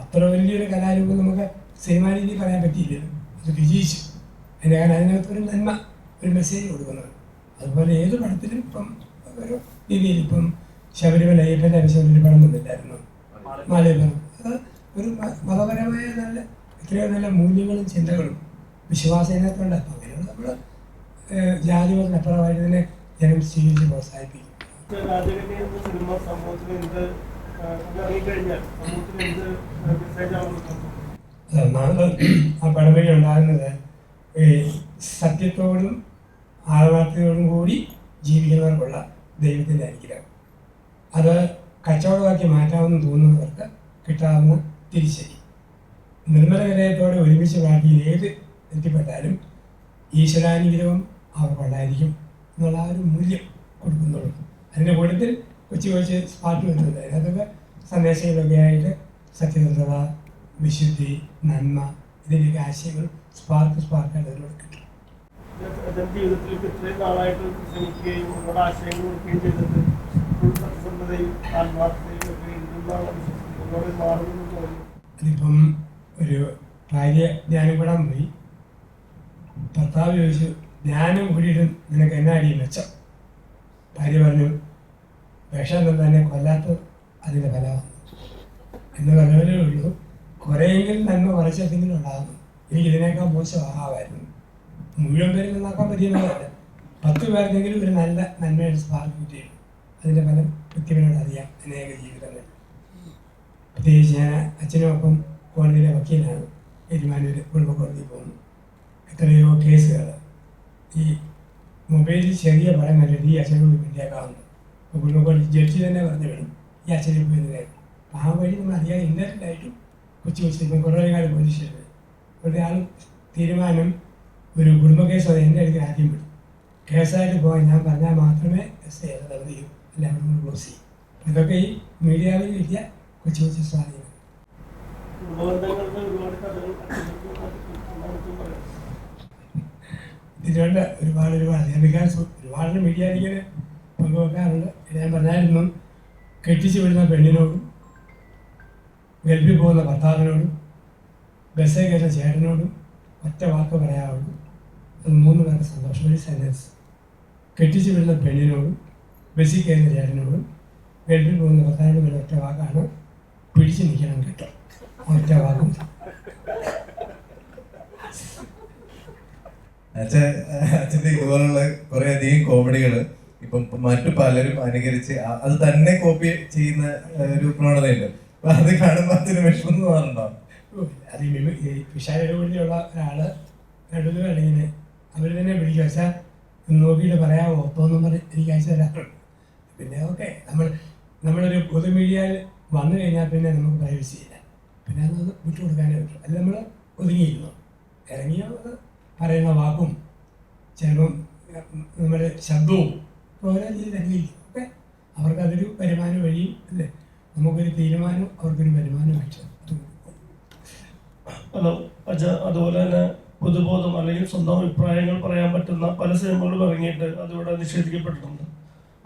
അത്ര വലിയൊരു കലാരൂപം നമുക്ക് സിനിമാ രീതി പറയാൻ പറ്റിയില്ലല്ലോ. അത് വിജയിച്ചു. അതിൻ്റെ കാരണം അതിനകത്തൊരു നന്മ, ഒരു മെസ്സേജ് കൊടുക്കുന്നത്. അതുപോലെ ഏത് പടത്തിലും ഇപ്പം ഒരു രീതിയിൽ ഇപ്പം ശബരിമല അയ്യപ്പൻ്റെ അഭിഷേകത്തിൻ്റെ പടം വന്നില്ലായിരുന്നു, മാലയപ്പനം. അത് ഒരു മതപരമായ നല്ല എത്രയോ നല്ല മൂല്യങ്ങളും ചിന്തകളും വിശ്വാസം ഇതിനകത്തുണ്ട്. അപ്പം അങ്ങനെയുള്ള നമ്മൾ ജാതിമതത്തിനപ്പുറമായിട്ട് തന്നെ ജനം സ്വീകരിച്ച് പ്രോത്സാഹിപ്പിക്കും. ആ പടം വഴി ഉണ്ടാകുന്നത് ഈ സത്യത്തോടും ആത്മാർത്ഥതയോടും കൂടി ജീവിക്കുന്നവർക്കുള്ള ദൈവത്തിൻ്റെ അനുഗ്രഹം. അത് കച്ചവടമാക്കി മാറ്റാമെന്ന് തോന്നുന്നവർക്ക് കിട്ടാവുന്ന തിരിച്ചടി. നിർമ്മല ഹൃദയത്തോടെ ഒരുമിച്ച് പ്രാർത്ഥി ഏത് എത്തിപ്പെട്ടാലും ഈശ്വരാനുഗ്രഹവും അവർക്കുണ്ടായിരിക്കും എന്നുള്ള ആ ഒരു മൂല്യം കൊടുക്കുന്നുള്ളൂ. അതിൻ്റെ കൂട്ടത്തിൽ കൊച്ചു കൊച്ചു പാട്ട് വരുന്നുണ്ട്. അതിനകത്തൊക്കെ സന്ദേശങ്ങളൊക്കെ ആയിട്ട് സത്യസന്ധത, വിശുദ്ധി, നന്മ, ഇതിൻ്റെയൊക്കെ ആശയങ്ങൾ സ്പാർക്കായിട്ട് അതിലൂടെ കിട്ടും. ജീവിതത്തിൽ ഇത്രയും നാളായിട്ട് ശ്രമിക്കുകയും ഒരുപാട് ആശയങ്ങൾ കൊടുക്കുകയും ചെയ്തിട്ട് സത്യസന്ധതയും ആത്മാർത്ഥതയും ഒക്കെ ഉണ്ടെന്നാണ് വിശ്വസിക്കുന്നത്. മാറുമെന്ന് തോന്നുന്നു. അതിപ്പം ഒരു ഭാര്യ ധ്യാനം കൂടാൻ പോയി. ഭർത്താവ് ചോദിച്ചു, ധ്യാനം കൂടിയിട്ട് നിനക്ക് എന്നാ അടിയും മെച്ചം? ഭാര്യ പറഞ്ഞു, വിഷം തന്നെ കൊല്ലാത്തത് അതിൻ്റെ ഫലമാണ് എന്ന് പറഞ്ഞവരേ ഉള്ളൂ. കുറേയെങ്കിലും നന്മ കുറച്ചെങ്കിലും ഉണ്ടാകുന്നു. എനിക്ക് ഇതിനേക്കാൾ മോശമാകാമായിരുന്നു. മുഴുവൻ പേരിൽ നന്നാക്കാൻ പറ്റിയെന്നുള്ളതല്ല, 10 പേർക്കെങ്കിലും ഒരു നല്ല നന്മയുടെ സ്പാർക്ക് കിട്ടിയുള്ളൂ. അതിൻ്റെ ഫലം വ്യക്തിപരമായിട്ട് അറിയാം അനേക ജീവിതങ്ങൾ. പ്രത്യേകിച്ച് ഞാൻ അച്ഛനുമൊപ്പം കോടതിയിലെ വക്കീലാണ്. ഏറ്റുമാനൂർ കുടുംബ കോടതിയിൽ പോകുന്നു. എത്രയോ കേസുകൾ ഈ മൊബൈലിൽ ചെറിയ പടം കണ്ടിട്ട് ഈ അച്ഛനോട് വേണ്ടിയാക്കാവുന്നു. അപ്പോൾ കുടുംബ കോടതി ജഡ്ജി തന്നെ പറഞ്ഞു വിടും ഈ അച്ഛനെ പോയി കേൾക്കും. ആ വഴി നമ്മൾ അറിയാതെ ഇൻ്റർനെറ്റായിട്ടും കൊച്ചു ഇപ്പം കുറേക്കാട് പോലീസ് സ്റ്റേഷൻ ഒരു ആൾ തീരുമാനം ഒരു കുടുംബ കേസ് അത് എൻ്റെ അടുത്ത് ആദ്യം വിടും. കേസായിട്ട് പോകാൻ ഞാൻ പറഞ്ഞാൽ മാത്രമേ എസ് ഐ അത് ചെയ്യും, അല്ല അവിടെ നിന്ന് ക്ലോസ് ചെയ്യും. അതൊക്കെ ഈ മീഡിയയിൽ കിട്ടിയ കൊച്ചു സ്വാധീനം. ഇതിലുണ്ട് ഒരുപാട് ബിക്കോസ് ഒരുപാട് മീഡിയ ഇങ്ങനെ പങ്കുവെക്കാറുണ്ട്. ഞാൻ പറഞ്ഞായിരുന്നു, കെട്ടിച്ചു വിടുന്ന പെണ്ണിനോടും ഗൾഫിൽ പോകുന്ന ഭർത്താവിനോടും ബസ്സിൽ കയറുന്ന ചേട്ടനോടും ഒറ്റ വാക്ക് പറയാവുള്ളൂ. അത് 3 പേർക്ക് സന്തോഷം. ഒരു സെൻറ്റൻസ്: കെട്ടിച്ചു വിടുന്ന പെണ്ണിനോടും ബസ്സിൽ കയറുന്ന ചേട്ടനോടും ഗൾഫിൽ പോകുന്ന ഭർത്താവിനോടും ഒറ്റ വാക്കാണ്, പിടിച്ചു നിൽക്കണം കേട്ടോ. ഒറ്റ വാക്കും. അച്ഛൻ്റെ ഇതുപോലുള്ള കുറേ അധികം കോമഡികൾ ഇപ്പം മറ്റു പലരും അനുകരിച്ച് അത് തന്നെ കോപ്പി ചെയ്യുന്ന ഒരു പ്രവണതയുണ്ട്. അപ്പൊ അത് കാണുമ്പോൾ അച്ഛന് വിഷമം തോന്നാറുണ്ടോ? അത് ഈ വിശാലൂരിലുള്ള ഒരാൾ രണ്ടുപേരിങ്ങനെ അവർ തന്നെ പിടിക്കുക. വെച്ചാൽ നോക്കിയിട്ട് പറയാമോ ഒത്തോന്നും പറഞ്ഞ് എനിക്ക് അയച്ചു തരാറുണ്ട്. പിന്നെ ഓക്കെ, നമ്മളൊരു പൊതു മീഡിയയിൽ വന്നു കഴിഞ്ഞാൽ പിന്നെ നമുക്ക് പ്രൈവസി ഇല്ല. പിന്നെ അത് വിട്ടുകൊടുക്കാനേ പറ്റും. അല്ല നമ്മൾ ഒതുങ്ങിയിരുന്നു ഇറങ്ങിയോ പറയുന്ന വാക്കും ചിലപ്പം നമ്മുടെ ശബ്ദവും ഓരോ രീതിയിൽ അനുകരിക്കും. ഓക്കെ, അവർക്കതൊരു വരുമാന വഴിയും അല്ലേ, നമുക്കൊരു തീരുമാനം അവർക്കൊരു വരുമാനമായിട്ട്. ഹലോ അച്ഛ, അതുപോലെ തന്നെ പൊതുബോധം അല്ലെങ്കിൽ സ്വന്തം അഭിപ്രായങ്ങൾ പറയാൻ പറ്റുന്ന പല സിനിമകളും ഇറങ്ങിയിട്ട് അതിവിടെ നിഷേധിക്കപ്പെട്ടിട്ടുണ്ട്.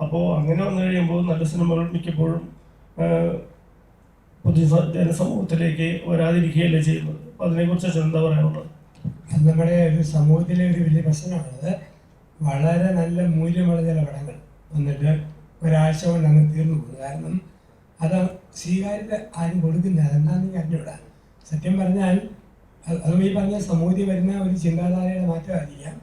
അപ്പോൾ അങ്ങനെ വന്നു കഴിയുമ്പോൾ നല്ല സിനിമകൾ മിക്കപ്പോഴും ജനസമൂഹത്തിലേക്ക് വരാതിരിക്കുകയല്ലേ ചെയ്യുന്നത്. അപ്പോൾ അതിനെക്കുറിച്ച് അച്ഛൻ എന്താ പറയാനുള്ളത്? അത് നമ്മുടെ ഒരു സമൂഹത്തിലെ ഒരു വലിയ പ്രശ്നമാണത്. വളരെ നല്ല മൂല്യമുള്ള ചില പടങ്ങൾ വന്നിട്ട് ഒരാഴ്ച കൊണ്ട് അങ്ങ് തീർന്നു പോകുന്നു. കാരണം അത് സ്വീകാര്യത ആരും കൊടുക്കുന്നില്ല. അതെന്താണെന്ന് അറിഞ്ഞൂടാ. സത്യം പറഞ്ഞാൽ അതും ഈ പറഞ്ഞ സമൂഹത്തിൽ വരുന്ന ഒരു ചിന്താധാരയുടെ മാറ്റമായിരിക്കാം.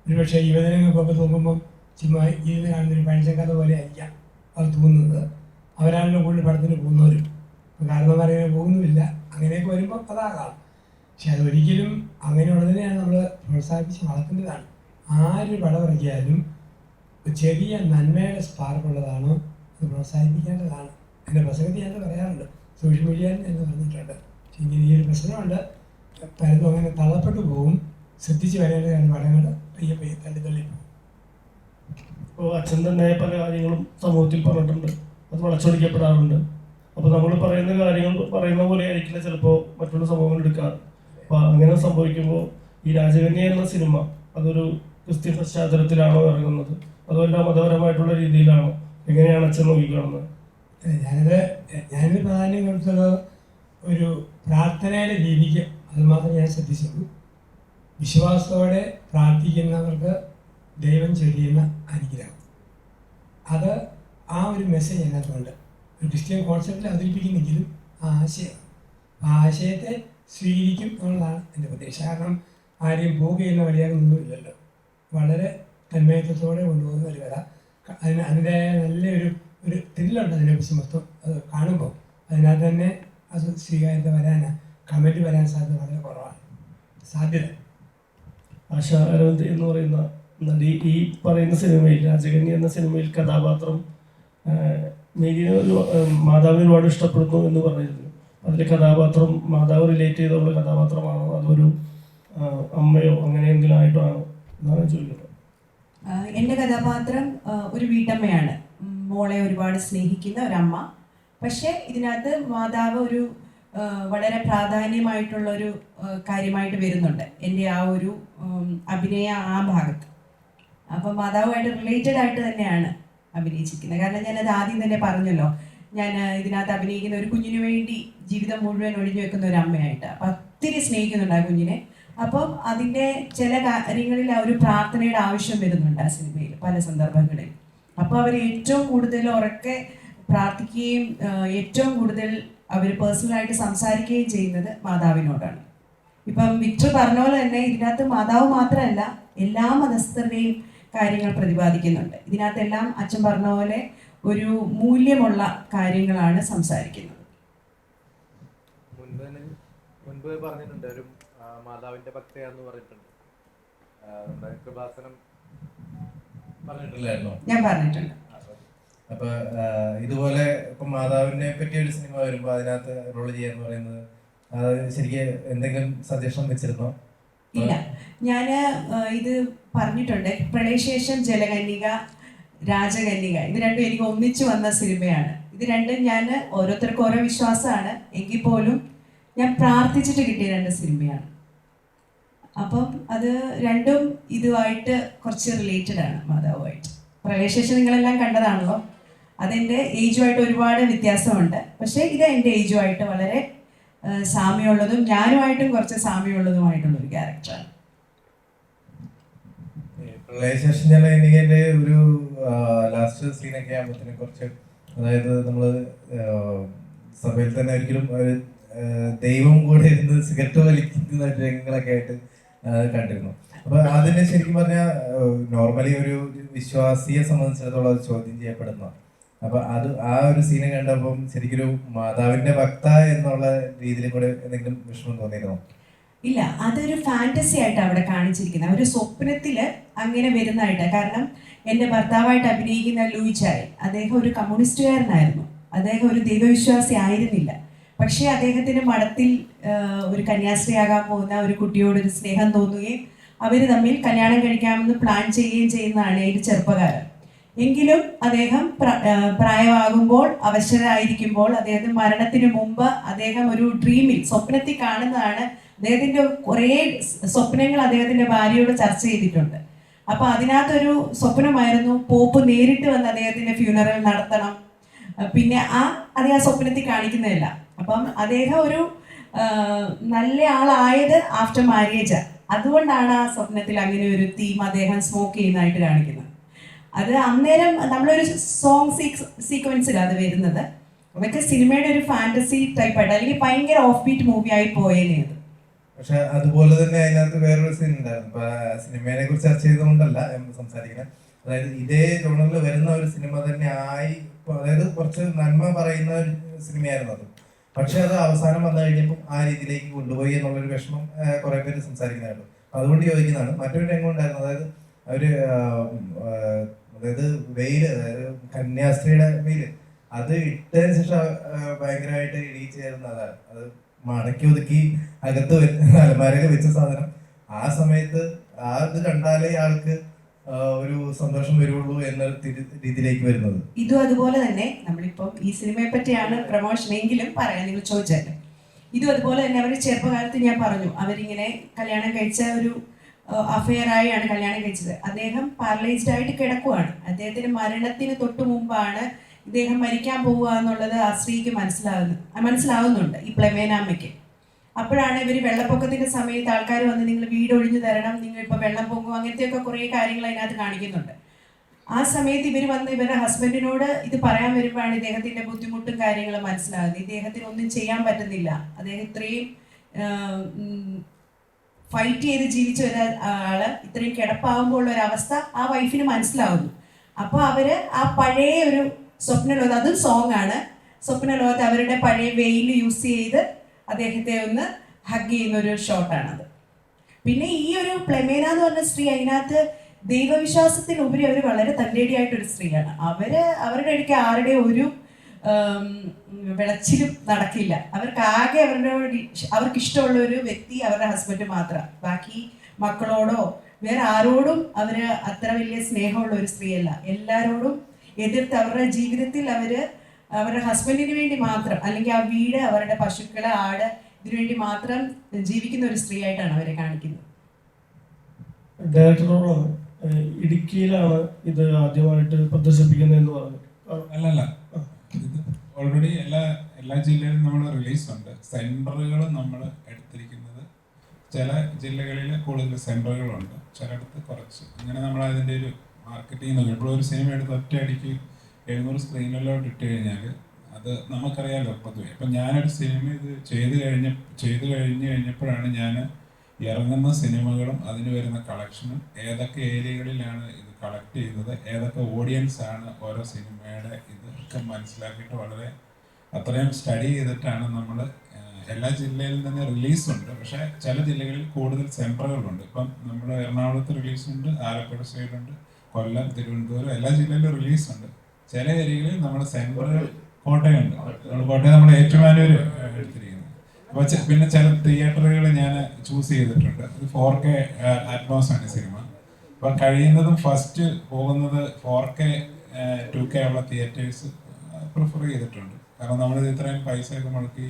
ഒരുപക്ഷെ യുവജനങ്ങൾക്കൊക്കെ തോന്നുമ്പം ചുമ്മാ ഇരുന്ന് കാണുന്നൊരു പഴഞ്ചക്കഥ പോലെ ആയിരിക്കാം അത് തോന്നുന്നത്. അവരാണല്ലോ കൂടുതൽ പടത്തിന് പോകുന്നവരും. കാരണം പറയുന്നത് പോകുന്നുമില്ല. അങ്ങനെയൊക്കെ വരുമ്പോൾ അതാകാം. പക്ഷെ അതൊരിക്കലും അങ്ങനെയുള്ളതിനെയാണ് നമ്മൾ പ്രോത്സാഹിപ്പിച്ച് വളർത്തേണ്ടതാണ്. ആര് പടം ഇറക്കിയാലും ചെറിയ നന്മയുടെ സ്പാർക്കുള്ളതാണോ അത് പ്രോത്സാഹിപ്പിക്കേണ്ടതാണ്. എൻ്റെ പ്രസംഗത്തിൽ ഞാൻ പറയാറുണ്ട്, സോഷ്യൽ മീഡിയയിൽ എന്ന് പറഞ്ഞിട്ടുണ്ട്. പക്ഷെ ഇങ്ങനെ ഈ ഒരു പ്രശ്നമുണ്ട്, പലതും അങ്ങനെ തള്ളപ്പെട്ടു പോകും. ശ്രദ്ധിച്ച് വരേണ്ട പടങ്ങൾ പയ്യെ തള്ളി പോകും. ഇപ്പോൾ അച്ഛൻ തന്നെ പല കാര്യങ്ങളും സമൂഹത്തിൽ പറഞ്ഞിട്ടുണ്ട്, അത് വളച്ചൊടിക്കപ്പെടാറുണ്ട്. അപ്പോൾ നമ്മൾ പറയുന്ന കാര്യങ്ങൾ പറയുന്ന പോലെ ആയിരിക്കില്ല ചിലപ്പോൾ മറ്റുള്ള സമൂഹങ്ങൾ എടുക്കാറ്. അപ്പോൾ അങ്ങനെ സംഭവിക്കുമ്പോൾ ഈ രാജകന്യ എന്ന സിനിമ അതൊരു ക്രിസ്ത്യൻ പശ്ചാത്തലത്തിലാണോ ഇറങ്ങുന്നത്, അതുമല്ല മതപരമായിട്ടുള്ള രീതിയിലാണോ? എങ്ങനെയാണ് അച്ഛൻ നോക്കിക്കാണുന്നത്? ഞാനിത് പ്രാധാന്യം കൊടുത്തത് ഒരു പ്രാർത്ഥനയുടെ രീതിക്ക് അത് മാത്രമേ ഞാൻ ശ്രദ്ധിച്ചുള്ളൂ. വിശ്വാസത്തോടെ പ്രാർത്ഥിക്കുന്നവർക്ക് ദൈവം ചൊരിയുന്ന അനുഗ്രഹം, അത് ആ ഒരു മെസ്സേജ് അതിനകത്തുണ്ട്. ഒരു ക്രിസ്ത്യൻ കോൺസെപ്റ്റിൽ അവതരിപ്പിക്കുന്നെങ്കിലും ആ ആശയത്തെ സ്വീകരിക്കും എന്നുള്ളതാണ് എൻ്റെ പ്രതീക്ഷ. കാരണം ആരെയും പോകുന്ന വഴിയാകുന്നൊന്നുമില്ലല്ലോ. വളരെ തന്മയത്വത്തോടെ കൊണ്ടുപോകുന്ന ഒരു കഥ. അതിൻ്റെ നല്ലൊരു ത്രില്ലുണ്ട് അതിനെക്കുറിച്ച് മൊത്തം. അത് കാണുമ്പോൾ അതിനകത്ത് തന്നെ അത് സ്വീകാര്യത കമൻറ്റ് വരാൻ സാധ്യത വളരെ കുറവാണ്. സാധ്യത ആശ അരവിന്ദ് എന്ന് പറയുന്ന നടി ഈ പറയുന്ന സിനിമയിൽ, രാജകന്യ എന്ന സിനിമയിൽ കഥാപാത്രം മാതാവിന് ഒരുപാട് ഇഷ്ടപ്പെടുന്നു എന്ന് പറഞ്ഞിരുന്നു. അതിൽ കഥാപാത്രം മാതാവ് റിലേറ്റ് ചെയ്തുള്ള കഥാപാത്രമാണോ അതൊരു അമ്മയോ അങ്ങനെ എന്തെങ്കിലും ആയിട്ടാണോ എന്നാണ് ചോദിക്കുന്നത്. എൻ്റെ കഥാപാത്രം ഒരു വീട്ടമ്മയാണ്. മോളെ ഒരുപാട് സ്നേഹിക്കുന്ന ഒരമ്മ. പക്ഷേ ഇതിനകത്ത് മാതാവ് ഒരു വളരെ പ്രാധാന്യമായിട്ടുള്ളൊരു കാര്യമായിട്ട് വരുന്നുണ്ട് എൻ്റെ ആ ഒരു അഭിനയ ആ ഭാഗത്ത്. അപ്പം മാതാവുമായിട്ട് റിലേറ്റഡ് ആയിട്ട് തന്നെയാണ് അഭിനയിച്ചിരിക്കുന്നത്. കാരണം ഞാനത് ആദ്യം തന്നെ പറഞ്ഞല്ലോ, ഞാൻ ഇതിനകത്ത് അഭിനയിക്കുന്ന ഒരു കുഞ്ഞിനു വേണ്ടി ജീവിതം മുഴുവൻ ഒഴിഞ്ഞു വെക്കുന്ന ഒരു അമ്മയായിട്ട്. അപ്പം ഒത്തിരി സ്നേഹിക്കുന്നുണ്ട് ആ കുഞ്ഞിനെ. അപ്പം അതിൻ്റെ ചില കാര്യങ്ങളിൽ ആ ഒരു പ്രാർത്ഥനയുടെ ആവശ്യം വരുന്നുണ്ട് ആ സിനിമയിൽ പല സന്ദർഭങ്ങളിൽ. അപ്പോൾ അവർ ഏറ്റവും കൂടുതൽ ഉറക്കെ പ്രാർത്ഥിക്കുകയും ഏറ്റവും കൂടുതൽ അവർ പേഴ്സണലായിട്ട് സംസാരിക്കുകയും ചെയ്യുന്നത് മാതാവിനോടാണ്. ഇപ്പം വിക്ടർ പറഞ്ഞ പോലെ തന്നെ ഇതിനകത്ത് മാതാവ് മാത്രമല്ല എല്ലാ മതസ്ഥരുടെയും കാര്യങ്ങൾ പ്രതിപാദിക്കുന്നുണ്ട്. ഇതിനകത്തെല്ലാം അച്ഛൻ പറഞ്ഞ പോലെ ഒരു മൂല്യമുള്ള കാര്യങ്ങളാണ് സംസാരിക്കുന്നത്. മുൻപ് പറഞ്ഞിട്ടുണ്ട് ഒരു മാതാവിന്റെ ഭക്തയാന്ന് പറഞ്ഞിട്ടുണ്ട്. കൃപാസനം പറഞ്ഞിട്ടില്ലായിരുന്നോ? ഞാൻ പറഞ്ഞിട്ടുണ്ട്. അപ്പൊ ഇതുപോലെ ഇപ്പൊ മാതാവിനെ പറ്റി ഒരു സിനിമ വരുമ്പോ അതിനകത്ത് റോൾ ചെയ്യാന്ന് പറയുന്നത് ശരിക്കും എന്തെങ്കിലും സജഷൻ വെച്ചിരുന്നോ? ഇല്ല, ഞാൻ ഇത് പറഞ്ഞിട്ടുണ്ട്. പ്രളയശേഷം ജലകന്യക, രാജകന്യക, ഇത് രണ്ടും എനിക്ക് ഒന്നിച്ചു വന്ന സിനിമയാണ്. ഇത് രണ്ടും ഞാൻ ഓരോരുത്തർക്കും ഓരോ വിശ്വാസമാണ് എങ്കിൽ പോലും ഞാൻ പ്രാർത്ഥിച്ചിട്ട് കിട്ടിയ 2 സിനിമയാണ്. അപ്പം അത് രണ്ടും ഇതുമായിട്ട് കുറച്ച് റിലേറ്റഡ് ആണ് മാതാവുമായിട്ട്. പ്രളയശേഷം നിങ്ങളെല്ലാം കണ്ടതാണല്ലോ, അതെൻ്റെ ഏജുമായിട്ട് ഒരുപാട് വ്യത്യാസമുണ്ട്. പക്ഷേ ഇത് എൻ്റെ ഏജുമായിട്ട് വളരെ സാമ്യമുള്ളതും ഞാനുമായിട്ടും കുറച്ച് സാമ്യമുള്ളതുമായിട്ടുള്ളൊരു ക്യാരക്ടറാണ്. പ്രളയശേഷം ഞാൻ എനിക്കെൻ്റെ ഒരു ലാസ്റ്റ് സീനൊക്കെ ആകുമ്പോഴത്തേനും കുറച്ച്, അതായത് നമ്മൾ സഭയിൽ തന്നെ ഒരിക്കലും ഒരു ദൈവം കൂടെ ഇരുന്ന് സിഗരറ്റ് വലിക്കുന്ന രംഗങ്ങളൊക്കെ ആയിട്ട് കണ്ടിരുന്നു. അപ്പൊ അതിന് ശരിക്കും പറഞ്ഞാൽ നോർമലി ഒരു വിശ്വാസിയെ സംബന്ധിച്ചിടത്തോളം അത് ചോദ്യം ചെയ്യപ്പെടുന്ന. അപ്പൊ അത് ആ ഒരു സീന് കണ്ടപ്പം ശരിക്കൊരു മാതാവിന്റെ ഭക്ത എന്നുള്ള രീതിയിൽ കൂടെ എന്തെങ്കിലും വിഷമം തോന്നിയിരുന്നോ? ഇല്ല, അതൊരു ഫാന്റസി ആയിട്ട് അവിടെ കാണിച്ചിരിക്കുന്നത്, ഒരു സ്വപ്നത്തിൽ അങ്ങനെ വരുന്നതായിട്ട്. കാരണം എൻ്റെ ഭർത്താവായിട്ട് അഭിനയിക്കുന്ന ലൂയിച്ചായി, അദ്ദേഹം ഒരു കമ്മ്യൂണിസ്റ്റുകാരനായിരുന്നു. അദ്ദേഹം ഒരു ദൈവവിശ്വാസി ആയിരുന്നില്ല. പക്ഷേ അദ്ദേഹത്തിന് മഠത്തിൽ ഒരു കന്യാസ്ത്രീയാകാൻ പോകുന്ന ഒരു കുട്ടിയോടൊരു സ്നേഹം തോന്നുകയും അവർ തമ്മിൽ കല്യാണം കഴിക്കാമെന്ന് പ്ലാൻ ചെയ്യുകയും ചെയ്യുന്നതാണ് ഈ ചെറുപ്പക്കാരൻ. എങ്കിലും അദ്ദേഹം പ്രായമാകുമ്പോൾ, അവശരായിരിക്കുമ്പോൾ, അദ്ദേഹത്തിന് മരണത്തിന് മുമ്പ് അദ്ദേഹം ഒരു ഡ്രീമിൽ, സ്വപ്നത്തിൽ കാണുന്നതാണ്. അദ്ദേഹത്തിൻ്റെ കുറേ സ്വപ്നങ്ങൾ അദ്ദേഹത്തിൻ്റെ ഭാര്യയോട് ചർച്ച ചെയ്തിട്ടുണ്ട്. അപ്പോൾ അതിനകത്തൊരു സ്വപ്നമായിരുന്നു പോപ്പ് നേരിട്ട് വന്ന് അദ്ദേഹത്തിൻ്റെ ഫ്യൂണറൽ നടത്തണം. പിന്നെ അത് ആ സ്വപ്നത്തിൽ കാണിക്കുന്നതല്ല. അപ്പം അദ്ദേഹം ഒരു നല്ല ആളായത് ആഫ്റ്റർ മാരേജ്. അതുകൊണ്ടാണ് ആ സ്വപ്നത്തിൽ അങ്ങനെ ഒരു തീം അദ്ദേഹം സ്മോക്ക് ചെയ്യുന്നതായിട്ട് കാണിക്കുന്നത്. അത് അന്നേരം നമ്മളൊരു സോങ് സീക്വൻസിലാണ് അത് വരുന്നത്. അതൊക്കെ സിനിമയുടെ ഒരു ഫാന്റസി ടൈപ്പായിട്ട്, അല്ലെങ്കിൽ ഭയങ്കര ഓഫ് ബീറ്റ് മൂവി ആയി പോയേനെ അത്. പക്ഷെ അതുപോലെ തന്നെ അതിനകത്ത് വേറൊരു സീൻ ഉണ്ടായിരുന്നു. ഇപ്പൊ സിനിമയെ കുറിച്ച് ചർച്ച ചെയ്തുകൊണ്ടല്ല സംസാരിക്കുന്നത്. അതായത് ഇതേ ജോണറിൽ വരുന്ന ഒരു സിനിമ തന്നെ അതായത് കുറച്ച് നന്മ പറയുന്ന ഒരു സിനിമയായിരുന്നു അത്. പക്ഷെ അത് അവസാനം വന്നു കഴിഞ്ഞപ്പോൾ ആ രീതിയിലേക്ക് കൊണ്ടുപോയി എന്നുള്ളൊരു വിഷമം കുറെ പേര് സംസാരിക്കുന്നതായിരുന്നു. അതുകൊണ്ട് ചോദിക്കുന്നതാണ്. മറ്റൊരു രംഗം ഉണ്ടായിരുന്നു. അതായത് വെയില്, അതായത് കന്യാസ്ത്രീയുടെ വെയില്, അത് ഇട്ടതിന് ശേഷം ഭയങ്കരമായിട്ട് ഇടിച്ചു ചേരുന്നതാണ്. അത് മടക്കി ഒതുക്കി അകത്ത് അലമാരയിൽ വെച്ച സാധനം ആ സമയത്ത് അത് കണ്ടാലേ ആൾക്ക് ഒരു സന്തോഷം വരുള്ളൂ എന്ന രീതിയിലേക്ക് വരുന്നത്. ഇതും അതുപോലെ തന്നെ, നമ്മളിപ്പം ഈ സിനിമയെ പറ്റിയാണ് പ്രൊമോഷൻ എങ്കിലും പറയാൻ നിങ്ങൾ ചോദിച്ചല്ലേ. ഇതും അതുപോലെ തന്നെ അവർ ചെറുപ്പകാലത്ത് ഞാൻ പറഞ്ഞു, അവരിങ്ങനെ കല്യാണം കഴിച്ച ഒരു അഫെയർ ആയാണ് കല്യാണം കഴിച്ചത്. അദ്ദേഹം പാരലൈസ്ഡ് ആയിട്ട് കിടക്കുവാണ്. അദ്ദേഹത്തിന്റെ മരണത്തിന് തൊട്ട് മുമ്പാണ് ഇദ്ദേഹം മരിക്കാൻ പോവുക എന്നുള്ളത് ആ സ്ത്രീക്ക് മനസ്സിലാവുന്നുണ്ട്, ഈ പ്ലമേനാമ്മയ്ക്ക്. അപ്പോഴാണ് ഇവർ വെള്ളപ്പൊക്കത്തിന്റെ സമയത്ത് ആൾക്കാർ വന്ന് നിങ്ങൾ വീട് ഒഴിഞ്ഞു തരണം, നിങ്ങൾ ഇപ്പോൾ വെള്ളം പൊങ്ങും, അങ്ങനത്തെയൊക്കെ കുറേ കാര്യങ്ങൾ അതിനകത്ത് കാണിക്കുന്നുണ്ട്. ആ സമയത്ത് ഇവർ വന്ന് ഇവരുടെ ഹസ്ബൻഡിനോട് ഇത് പറയാൻ വരുമ്പോഴാണ് ഇദ്ദേഹത്തിന്റെ ബുദ്ധിമുട്ടും കാര്യങ്ങളും മനസ്സിലാകുന്നത്. ഇദ്ദേഹത്തിന് ഒന്നും ചെയ്യാൻ പറ്റുന്നില്ല. അദ്ദേഹം ഇത്രയും ഫൈറ്റ് ചെയ്ത് ജീവിച്ച ഒരാള് ഇത്രയും കിടപ്പാകുമ്പോൾ ഉള്ള ഒരു അവസ്ഥ ആ വൈഫിന് മനസ്സിലാവുന്നു. അപ്പോൾ അവര് ആ പഴയ ഒരു സ്വപ്നലോകത്ത്, അതും സോങ് ആണ്, സ്വപ്നലോകത്ത് അവരുടെ പഴയ വെയിൽ യൂസ് ചെയ്ത് അദ്ദേഹത്തെ ഒന്ന് ഹഗ് ചെയ്യുന്ന ഒരു ഷോട്ടാണത്. പിന്നെ ഈ ഒരു പ്ലമേന എന്ന് പറഞ്ഞ സ്ത്രീ, അതിനകത്ത് ദൈവവിശ്വാസത്തിനുപരി അവർ വളരെ തൻ്റെടിയായിട്ടൊരു സ്ത്രീയാണ്. അവരുടെ ഇടയ്ക്ക് ആരുടെ ഒരു വിളച്ചിലും നടക്കില്ല. അവർക്ക് ഇഷ്ടമുള്ള ഒരു വ്യക്തി അവരുടെ ഹസ്ബൻഡ് മാത്രമാണ്. ബാക്കി മക്കളോടോ വേറെ ആരോടും അവർ അത്ര വലിയ സ്നേഹമുള്ള ഒരു സ്ത്രീയല്ല. എല്ലാവരോടും എതിർത്ത് അവരുടെ ജീവിതത്തിൽ അവർ അവരുടെ ഹസ്ബൻഡിന് വേണ്ടി മാത്രം, അല്ലെങ്കിൽ ആ വീട്, അവരുടെ പശുക്കള്, ആട്, ഇതിനു വേണ്ടി മാത്രം ജീവിക്കുന്ന ഒരു സ്ത്രീ ആയിട്ടാണ് അവരെ കാണിക്കുന്നത്. ഡയറക്ടറോടാണ്, ഇടുക്കിയിലാണ് ഇത് ആദ്യമായിട്ട് പ്രദർശിപ്പിക്കുന്നതെന്ന് പറഞ്ഞു. അല്ലല്ല, ഇത് ഓൾറെഡി എല്ലാ ജില്ലയിലും നമ്മൾ റിലീസ് ഉണ്ട്. സെൻറ്ററുകൾ നമ്മൾ എടുത്തിരിക്കുന്നത് ചില ജില്ലകളിൽ കൂടുതൽ സെൻറ്ററുകളുണ്ട്, ചിലയിടത്ത് കുറച്ച്. അങ്ങനെ നമ്മൾ അതിൻ്റെ ഒരു മാർക്കറ്റിംഗ് നോക്കി. ഇപ്പോൾ ഒരു സിനിമ എടുത്ത് ഒറ്റയടിക്ക് 700 സ്ക്രീനിലോട്ട് ഇട്ട് കഴിഞ്ഞാൽ അത് നമുക്കറിയാമല്ലോ പൊതുവെ. ഇപ്പം ഞാനൊരു സിനിമ ഇത് ചെയ്ത് കഴിഞ്ഞപ്പോഴാണ് ഞാൻ ഇറങ്ങുന്ന സിനിമകളും അതിന് വരുന്ന കളക്ഷനും ഏതൊക്കെ ഏരിയകളിലാണ് ഇത് കളക്ട് ചെയ്യുന്നത്, ഏതൊക്കെ ഓഡിയൻസ് ആണ് ഓരോ സിനിമയുടെ ഇതൊക്കെ മനസ്സിലാക്കിയിട്ട് വളരെ അത്രയും സ്റ്റഡി ചെയ്തിട്ടാണ് നമ്മൾ എല്ലാ ജില്ലയിൽ നിന്ന് റിലീസുണ്ട്. പക്ഷേ ചില ജില്ലകളിൽ കൂടുതൽ സെൻറ്ററുകളുണ്ട്. ഇപ്പം നമ്മൾ എറണാകുളത്ത് റിലീസുണ്ട്, ആലപ്പുഴ സൈഡുണ്ട്, കൊല്ലം, തിരുവനന്തപുരം, എല്ലാ ജില്ലയിലും റിലീസുണ്ട്. ചില ഏരിയകളിൽ നമ്മുടെ സെൻറ്ററുകൾ കോട്ടയമുണ്ട്. കോട്ടയം നമ്മൾ ഏറ്റുമാനൂർ എടുത്തിരിക്കുന്നത്. അപ്പോൾ പിന്നെ ചില തിയേറ്ററുകൾ ഞാൻ ചൂസ് ചെയ്തിട്ടുണ്ട്. ഇത് 4K അറ്റ്മോസ് ആണ് സിനിമ. അപ്പോൾ കഴിയുന്നതും ഫസ്റ്റ് പോകുന്നത് 4K 2K ഉള്ള തിയേറ്റേഴ്സ് പ്രിഫർ ചെയ്തിട്ടുണ്ട്. കാരണം നമ്മളിത് ഇത്രയും പൈസയൊക്കെ മുടക്കി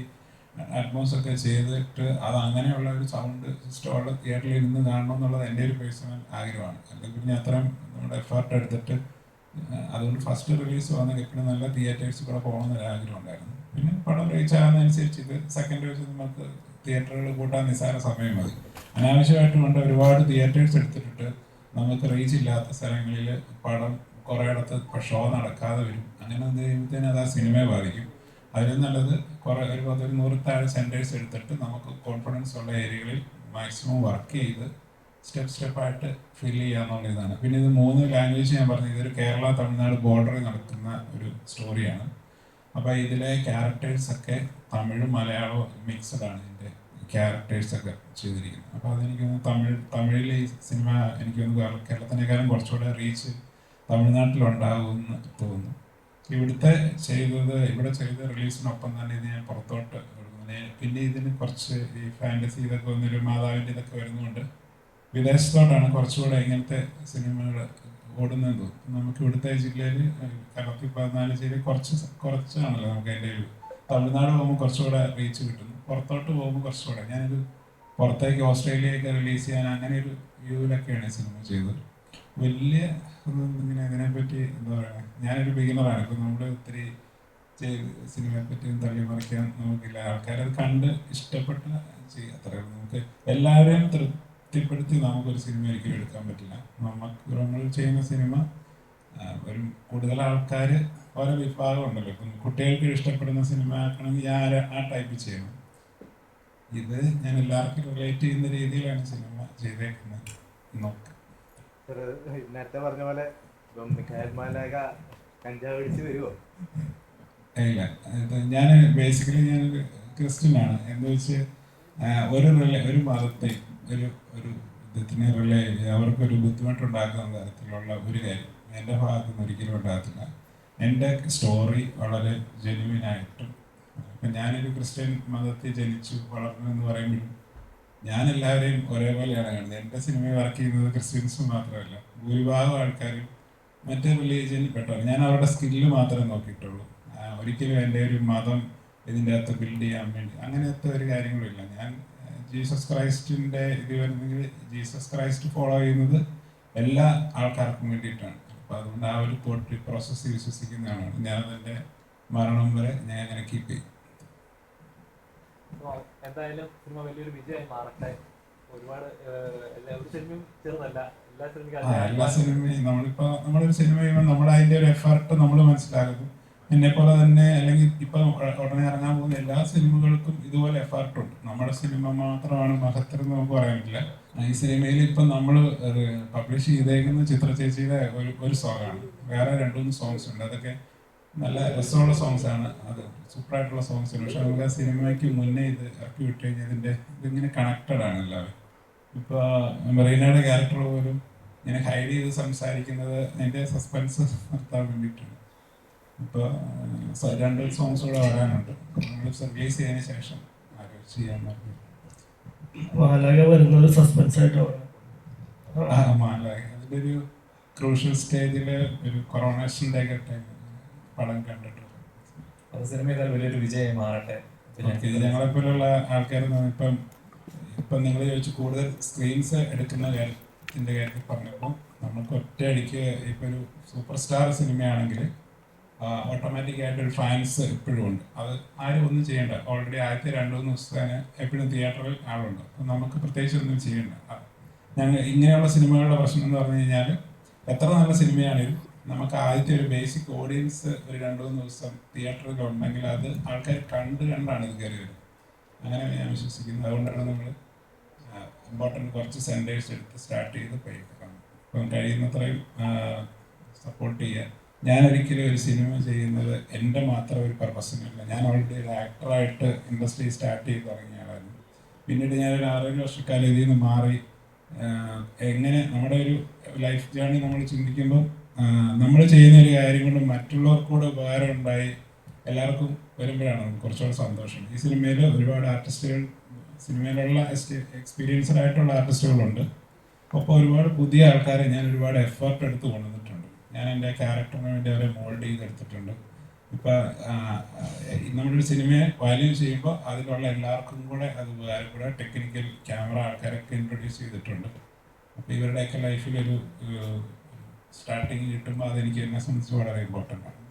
അറ്റ്മോസ് ഒക്കെ ചെയ്തിട്ട് അത് അങ്ങനെയുള്ള ഒരു സൗണ്ട് സിസ്റ്റമുള്ള തിയേറ്ററിൽ ഇരുന്ന് കാണണം എന്നുള്ളത് എൻ്റെ ഒരു പേഴ്സണൽ ആഗ്രഹമാണ്. അല്ലെങ്കിൽ പിന്നെ അത്രയും നമ്മുടെ എഫേർട്ട് എടുത്തിട്ട് അതുകൊണ്ട് ഫസ്റ്റ് റിലീസ് വന്നെങ്കിൽ എപ്പോഴും നല്ല തിയേറ്റേഴ്സ് കൂടെ പോകണമെന്നൊരു ആഗ്രഹം ഉണ്ടായിരുന്നു. പിന്നെ പടം റീച്ച് ആകുന്നതനുസരിച്ച് ഇത് സെക്കൻഡ് വെച്ച് നമുക്ക് തിയേറ്ററുകൾ കൂട്ടാൻ നിസ്സാര സമയം മതി. അനാവശ്യമായിട്ട് കൊണ്ട് ഒരുപാട് തിയേറ്റേഴ്സ് എടുത്തിട്ട് നമുക്ക് റീച്ച് ഇല്ലാത്ത സ്ഥലങ്ങളിൽ പടം കുറേയിടത്ത് ഷോ നടക്കാതെ വരും. അങ്ങനെ എന്ത് ചെയ്യുമ്പോഴത്തേനും അത് ആ സിനിമയെ ബാധിക്കും. അതിലും നല്ലത് ഒരു 100 താഴെ സെൻറ്റേഴ്സ് എടുത്തിട്ട് നമുക്ക് കോൺഫിഡൻസ് ഉള്ള ഏരിയകളിൽ മാക്സിമം വർക്ക് ചെയ്ത് സ്റ്റെപ്പായിട്ട് ഫിൽ ചെയ്യാന്നുള്ള ഇതാണ്. പിന്നെ ഇത് 3 ലാംഗ്വേജ് ഞാൻ പറഞ്ഞു. ഇതൊരു കേരള തമിഴ്നാട് ബോർഡറിൽ നടക്കുന്ന ഒരു സ്റ്റോറിയാണ്. അപ്പോൾ ഇതിലെ ക്യാരക്ടേഴ്സൊക്കെ തമിഴും മലയാളവും മിക്സഡ് ആണ് ഇതിൻ്റെ ക്യാരക്ടേഴ്സൊക്കെ ചെയ്തിരിക്കുന്നത്. അപ്പോൾ അതെനിക്കൊന്ന് തമിഴിൽ ഈ സിനിമ എനിക്കൊന്ന് കേരളത്തിനേക്കാളും കുറച്ചുകൂടെ റീച്ച് തമിഴ്നാട്ടിലുണ്ടാകുമെന്ന് തോന്നുന്നു. ഇവിടെ ചെയ്ത റിലീസിനൊപ്പം തന്നെ ഇത് ഞാൻ പുറത്തോട്ട് കൊടുക്കുന്നത്. പിന്നെ ഇതിന് കുറച്ച് ഈ ഫാൻറ്റസി ഇതൊക്കെ വന്നൊരു മാതാവിൻ്റെ ഇതൊക്കെ വരുന്നതുകൊണ്ട് വിദേശത്തോട്ടാണ് കുറച്ചുകൂടെ ഇങ്ങനത്തെ സിനിമകൾ ഓടുന്നതെന്ന് തോന്നുന്നു. നമുക്ക് ഇവിടുത്തെ ജില്ലയിൽ കേരളത്തിൽ 14 ജില്ലയിൽ കുറച്ചാണല്ലോ നമുക്ക് അതിൻ്റെ ഒരു. തമിഴ്നാട് പോകുമ്പോൾ കുറച്ചുകൂടെ റീച്ച് കിട്ടുന്നു, പുറത്തോട്ട് പോകുമ്പോൾ കുറച്ചുകൂടെ. ഞാനൊരു പുറത്തേക്ക് ഓസ്ട്രേലിയയൊക്കെ റിലീസ് ചെയ്യാൻ അങ്ങനെ ഒരു വ്യൂവിലൊക്കെയാണ് സിനിമ ചെയ്തത്. വലിയ ഇങ്ങനെ ഇതിനെപ്പറ്റി എന്താ പറയുക, ഞാനൊരു ബിഗിനറാണ്. ഇപ്പം നമ്മൾ ഒത്തിരി സിനിമയെ പറ്റി തള്ളി മറിക്കാൻ നമുക്കില്ല. ആൾക്കാരത് കണ്ട് ഇഷ്ടപ്പെട്ട അത്രേ. നമുക്ക് എല്ലാവരെയും തൃപ്തിപ്പെടുത്തി നമുക്കൊരു സിനിമ ഒരിക്കലും എടുക്കാൻ പറ്റില്ല. നമ്മൾ ചെയ്യുന്ന സിനിമ ഒരു കൂടുതൽ ആൾക്കാർ ഓരോ വിഭാഗം ഉണ്ടല്ലോ. ഇപ്പം കുട്ടികൾക്ക് ഇഷ്ടപ്പെടുന്ന സിനിമ ആക്കണമെങ്കിൽ ഞാൻ ആ ടൈപ്പ് ചെയ്യണം. ഇത് ഞാൻ എല്ലാവർക്കും റിലേറ്റ് ചെയ്യുന്ന രീതിയിലാണ് സിനിമ ചെയ്തേക്കുന്നത്. നോക്കാം. നേരത്തെ പറഞ്ഞ പോലെ കഞ്ചാവ് അടിച്ച് വരുമോ? ഇല്ല, ഞാൻ ബേസിക്കലി ഞാനൊരു ക്രിസ്ത്യനാണ്. എന്ന് വെച്ച് ഒരു മതത്തെ ഒരു വിധത്തിന് അവർക്കൊരു ബുദ്ധിമുട്ടുണ്ടാക്കുന്ന തരത്തിലുള്ള ഒരു കാര്യം എൻ്റെ ഭാഗത്തു നിന്ന് ഒരിക്കലും ഉണ്ടാകത്തില്ല. എൻ്റെ സ്റ്റോറി വളരെ ജെന്യുവിനായിട്ടും, ഇപ്പം ഞാനൊരു ക്രിസ്ത്യൻ മതത്തിൽ ജനിച്ചു വളർന്നു എന്ന് പറയുമ്പോഴും ഞാൻ എല്ലാവരെയും ഒരേപോലെയാണ് കാണുന്നത്. എൻ്റെ സിനിമയിൽ വർക്ക് ചെയ്യുന്നത് ക്രിസ്ത്യൻസ് മാത്രമല്ല, ഭൂരിഭാഗം ആൾക്കാരും മറ്റേ റിലീജിയനിൽ പെട്ടവർ. ഞാൻ അവരുടെ സ്കില്ല് മാത്രമേ നോക്കിയിട്ടുള്ളൂ. ഒരിക്കലും എൻ്റെ ഒരു മതം ഇതിൻ്റെ അകത്ത് ബിൽഡ് ചെയ്യാൻ വേണ്ടി അങ്ങനത്തെ ഒരു കാര്യങ്ങളില്ല. ഞാൻ ജീസസ് ക്രൈസ്റ്റിൻ്റെ ഇത് വരുന്നെങ്കിൽ ജീസസ് ക്രൈസ്റ്റ് ഫോളോ ചെയ്യുന്നത് എല്ലാ ആൾക്കാർക്കും വേണ്ടിയിട്ടാണ്. അപ്പോൾ അതുകൊണ്ട് ആ ഒരു തോട്ട് പ്രോസസ്സ് വിശ്വസിക്കുന്നതാണ്. ഞാനതെൻ്റെ മരണം വരെ ഞാൻ അങ്ങനെ കീപ്പ് ചെയ്യും. എന്തായാലും സിനിമ വലിയൊരു വിജയമായി മാറട്ടെ. ഒരുപാട് ഒരു സിനിമയും ചെറുതല്ല, എല്ലാ സിനിമയും നമ്മളൊരു സിനിമ ചെയ്യുമ്പോൾ നമ്മൾ അതിൻ്റെ ഒരു എഫർട്ട് നമ്മൾ മനസ്സിലാക്കുന്നു. എന്നെപ്പോലെ തന്നെ അല്ലെങ്കിൽ ഇപ്പം ഉടനെ ഇറങ്ങാൻ പോകുന്ന എല്ലാ സിനിമകൾക്കും ഇതുപോലെ എഫർട്ടുണ്ട്. നമ്മുടെ സിനിമ മാത്രമാണ് മഹത്തരം എന്ന് നമുക്ക് പറയാൻ പറ്റില്ല. ഈ സിനിമയിൽ ഇപ്പം നമ്മൾ പബ്ലിഷ് ചെയ്തേക്കുന്ന ചിത്ര ചേച്ചിയുടെ ഒരു സോങ്ങാണ്. വേറെ 2-3 സോങ്സ് ഉണ്ട്. അതൊക്കെ നല്ല രസമുള്ള സോങ്സ് ആണ്. അത് സൂപ്പറായിട്ടുള്ള സോങ്സ് ആണ്. പക്ഷെ നമുക്ക് ആ സിനിമയ്ക്ക് മുന്നേ ഇത് ഇറക്കി വിട്ട് കഴിഞ്ഞാൽ ഇതിങ്ങനെ കണക്റ്റഡ് ആണ് എല്ലാവരും. ഇപ്പോൾ മെറീനയുടെ ക്യാരക്ടർ പോലും ഇങ്ങനെ ഹൈഡ് ചെയ്ത് സംസാരിക്കുന്നത് അതിൻ്റെ സസ്പെൻസ് നിർത്താൻ വേണ്ടിയിട്ടാണ്. ഇപ്പോൾ 2 സോങ്സ് കൂടെ വരാനുണ്ട്. നമ്മൾ റിലീസ് ചെയ്തതിന് ശേഷം ചെയ്യാൻ പറ്റും. മാലാഖ വരുന്നത് സസ്പെൻസ് ആയിട്ടാണ്. മാലാഖ അതിൻ്റെ ഒരു ക്രൂഷ്യൽ സ്റ്റേജിൽ ഒരു കൊറോണേഷൻ്റെ ഒക്കെ ടൈം പടം കണ്ടിട്ടുണ്ട്. അപ്പോൾ സിനിമ ഏതായാലും വലിയൊരു വിജയമായി മാറട്ടെ. ഞങ്ങളെപ്പോലുള്ള ആൾക്കാർ ഇപ്പം നിങ്ങൾ ചോദിച്ചു കൂടുതൽ സ്ക്രീൻസ് എടുക്കുന്ന കാര്യത്തിൻ്റെ കാര്യത്തിൽ പറഞ്ഞപ്പോൾ നമുക്ക് ഒറ്റയടിക്ക് ഇപ്പോൾ ഒരു സൂപ്പർ സ്റ്റാർ സിനിമയാണെങ്കിൽ ഓട്ടോമാറ്റിക്കായിട്ടൊരു ഫാൻസ് എപ്പോഴും ഉണ്ട്. അത് ആരും ഒന്നും ചെയ്യേണ്ട. ഓൾറെഡി ആദ്യത്തെ 2-3 ദിവസത്തേന് എപ്പോഴും തിയേറ്ററിൽ ആളുണ്ട്. അപ്പം നമുക്ക് പ്രത്യേകിച്ച് ഒന്നും ചെയ്യണ്ട. ഇങ്ങനെയുള്ള സിനിമകളുടെ പ്രശ്നം എന്ന് പറഞ്ഞു കഴിഞ്ഞാൽ എത്ര നല്ല സിനിമയാണെങ്കിലും നമുക്ക് ആദ്യത്തെ ഒരു ബേസിക് ഓഡിയൻസ് ഒരു 2-3 ദിവസം തിയേറ്ററിൽ ഉണ്ടെങ്കിൽ അത് ആൾക്കാർ കണ്ടാണ് ഇത് കയറി വരുന്നത്. അങ്ങനെയാണ് ഞാൻ വിശ്വസിക്കുന്നത്. അതുകൊണ്ടാണ് നമ്മൾ ഇമ്പോർട്ടൻറ്റ് കുറച്ച് സെൻറ്റേഴ്സ് എടുത്ത് സ്റ്റാർട്ട് ചെയ്ത് പോയിരിക്കണം. അപ്പം കഴിയുന്നത്രയും സപ്പോർട്ട് ചെയ്യുക. ഞാനൊരിക്കലും ഒരു സിനിമ ചെയ്യുന്നത് എൻ്റെ മാത്രം ഒരു പർപ്പസിനല്ല. ഞാൻ ഓൾറെഡി ഒരു ആക്ടറായിട്ട് ഇൻഡസ്ട്രി സ്റ്റാർട്ട് ചെയ്ത് തുടങ്ങിയായിരുന്നു. പിന്നീട് ഞാനൊരു 6-7 വർഷക്കാലം ഇതിൽ നിന്ന് മാറി എങ്ങനെ നമ്മുടെ ഒരു ലൈഫ് ജേർണി നമ്മൾ ചിന്തിക്കുമ്പോൾ നമ്മൾ ചെയ്യുന്ന ഒരു കാര്യം കൊണ്ട് മറ്റുള്ളവർക്കൂടെ ഉപകാരം ഉണ്ടായി എല്ലാവർക്കും വരുമ്പോഴാണ് നമുക്ക് കുറച്ചുകൂടെ സന്തോഷം. ഈ സിനിമയിൽ ഒരുപാട് ആർട്ടിസ്റ്റുകൾ, സിനിമയിലുള്ള എക്സ്പീരിയൻസ്ഡ് ആയിട്ടുള്ള ആർട്ടിസ്റ്റുകളുണ്ട്. ഒപ്പം ഒരുപാട് പുതിയ ആൾക്കാരെ ഞാൻ ഒരുപാട് എഫേർട്ട് എടുത്ത് കൊണ്ടുവന്നിട്ടുണ്ട്. ഞാൻ എൻ്റെ ക്യാരക്ടറിന് വേണ്ടി അവരെ മോൾഡ് ചെയ്തെടുത്തിട്ടുണ്ട്. ഇപ്പം നമ്മളൊരു സിനിമയെ വാല്യൂ ചെയ്യുമ്പോൾ അതിലുള്ള എല്ലാവർക്കും കൂടെ അത് ഉപകാരപ്പെടുക. ടെക്നിക്കൽ ക്യാമറ ആൾക്കാരൊക്കെ ഇൻട്രൊഡ്യൂസ് ചെയ്തിട്ടുണ്ട്. അപ്പോൾ ഇവരുടെയൊക്കെ ലൈഫിലൊരു സ്റ്റാർട്ടിങ് കിട്ടുമ്പോൾ അതെനിക്ക് എന്നെ സംബന്ധിച്ച് വളരെ ഇമ്പോർട്ടൻ്റ് ആണ്.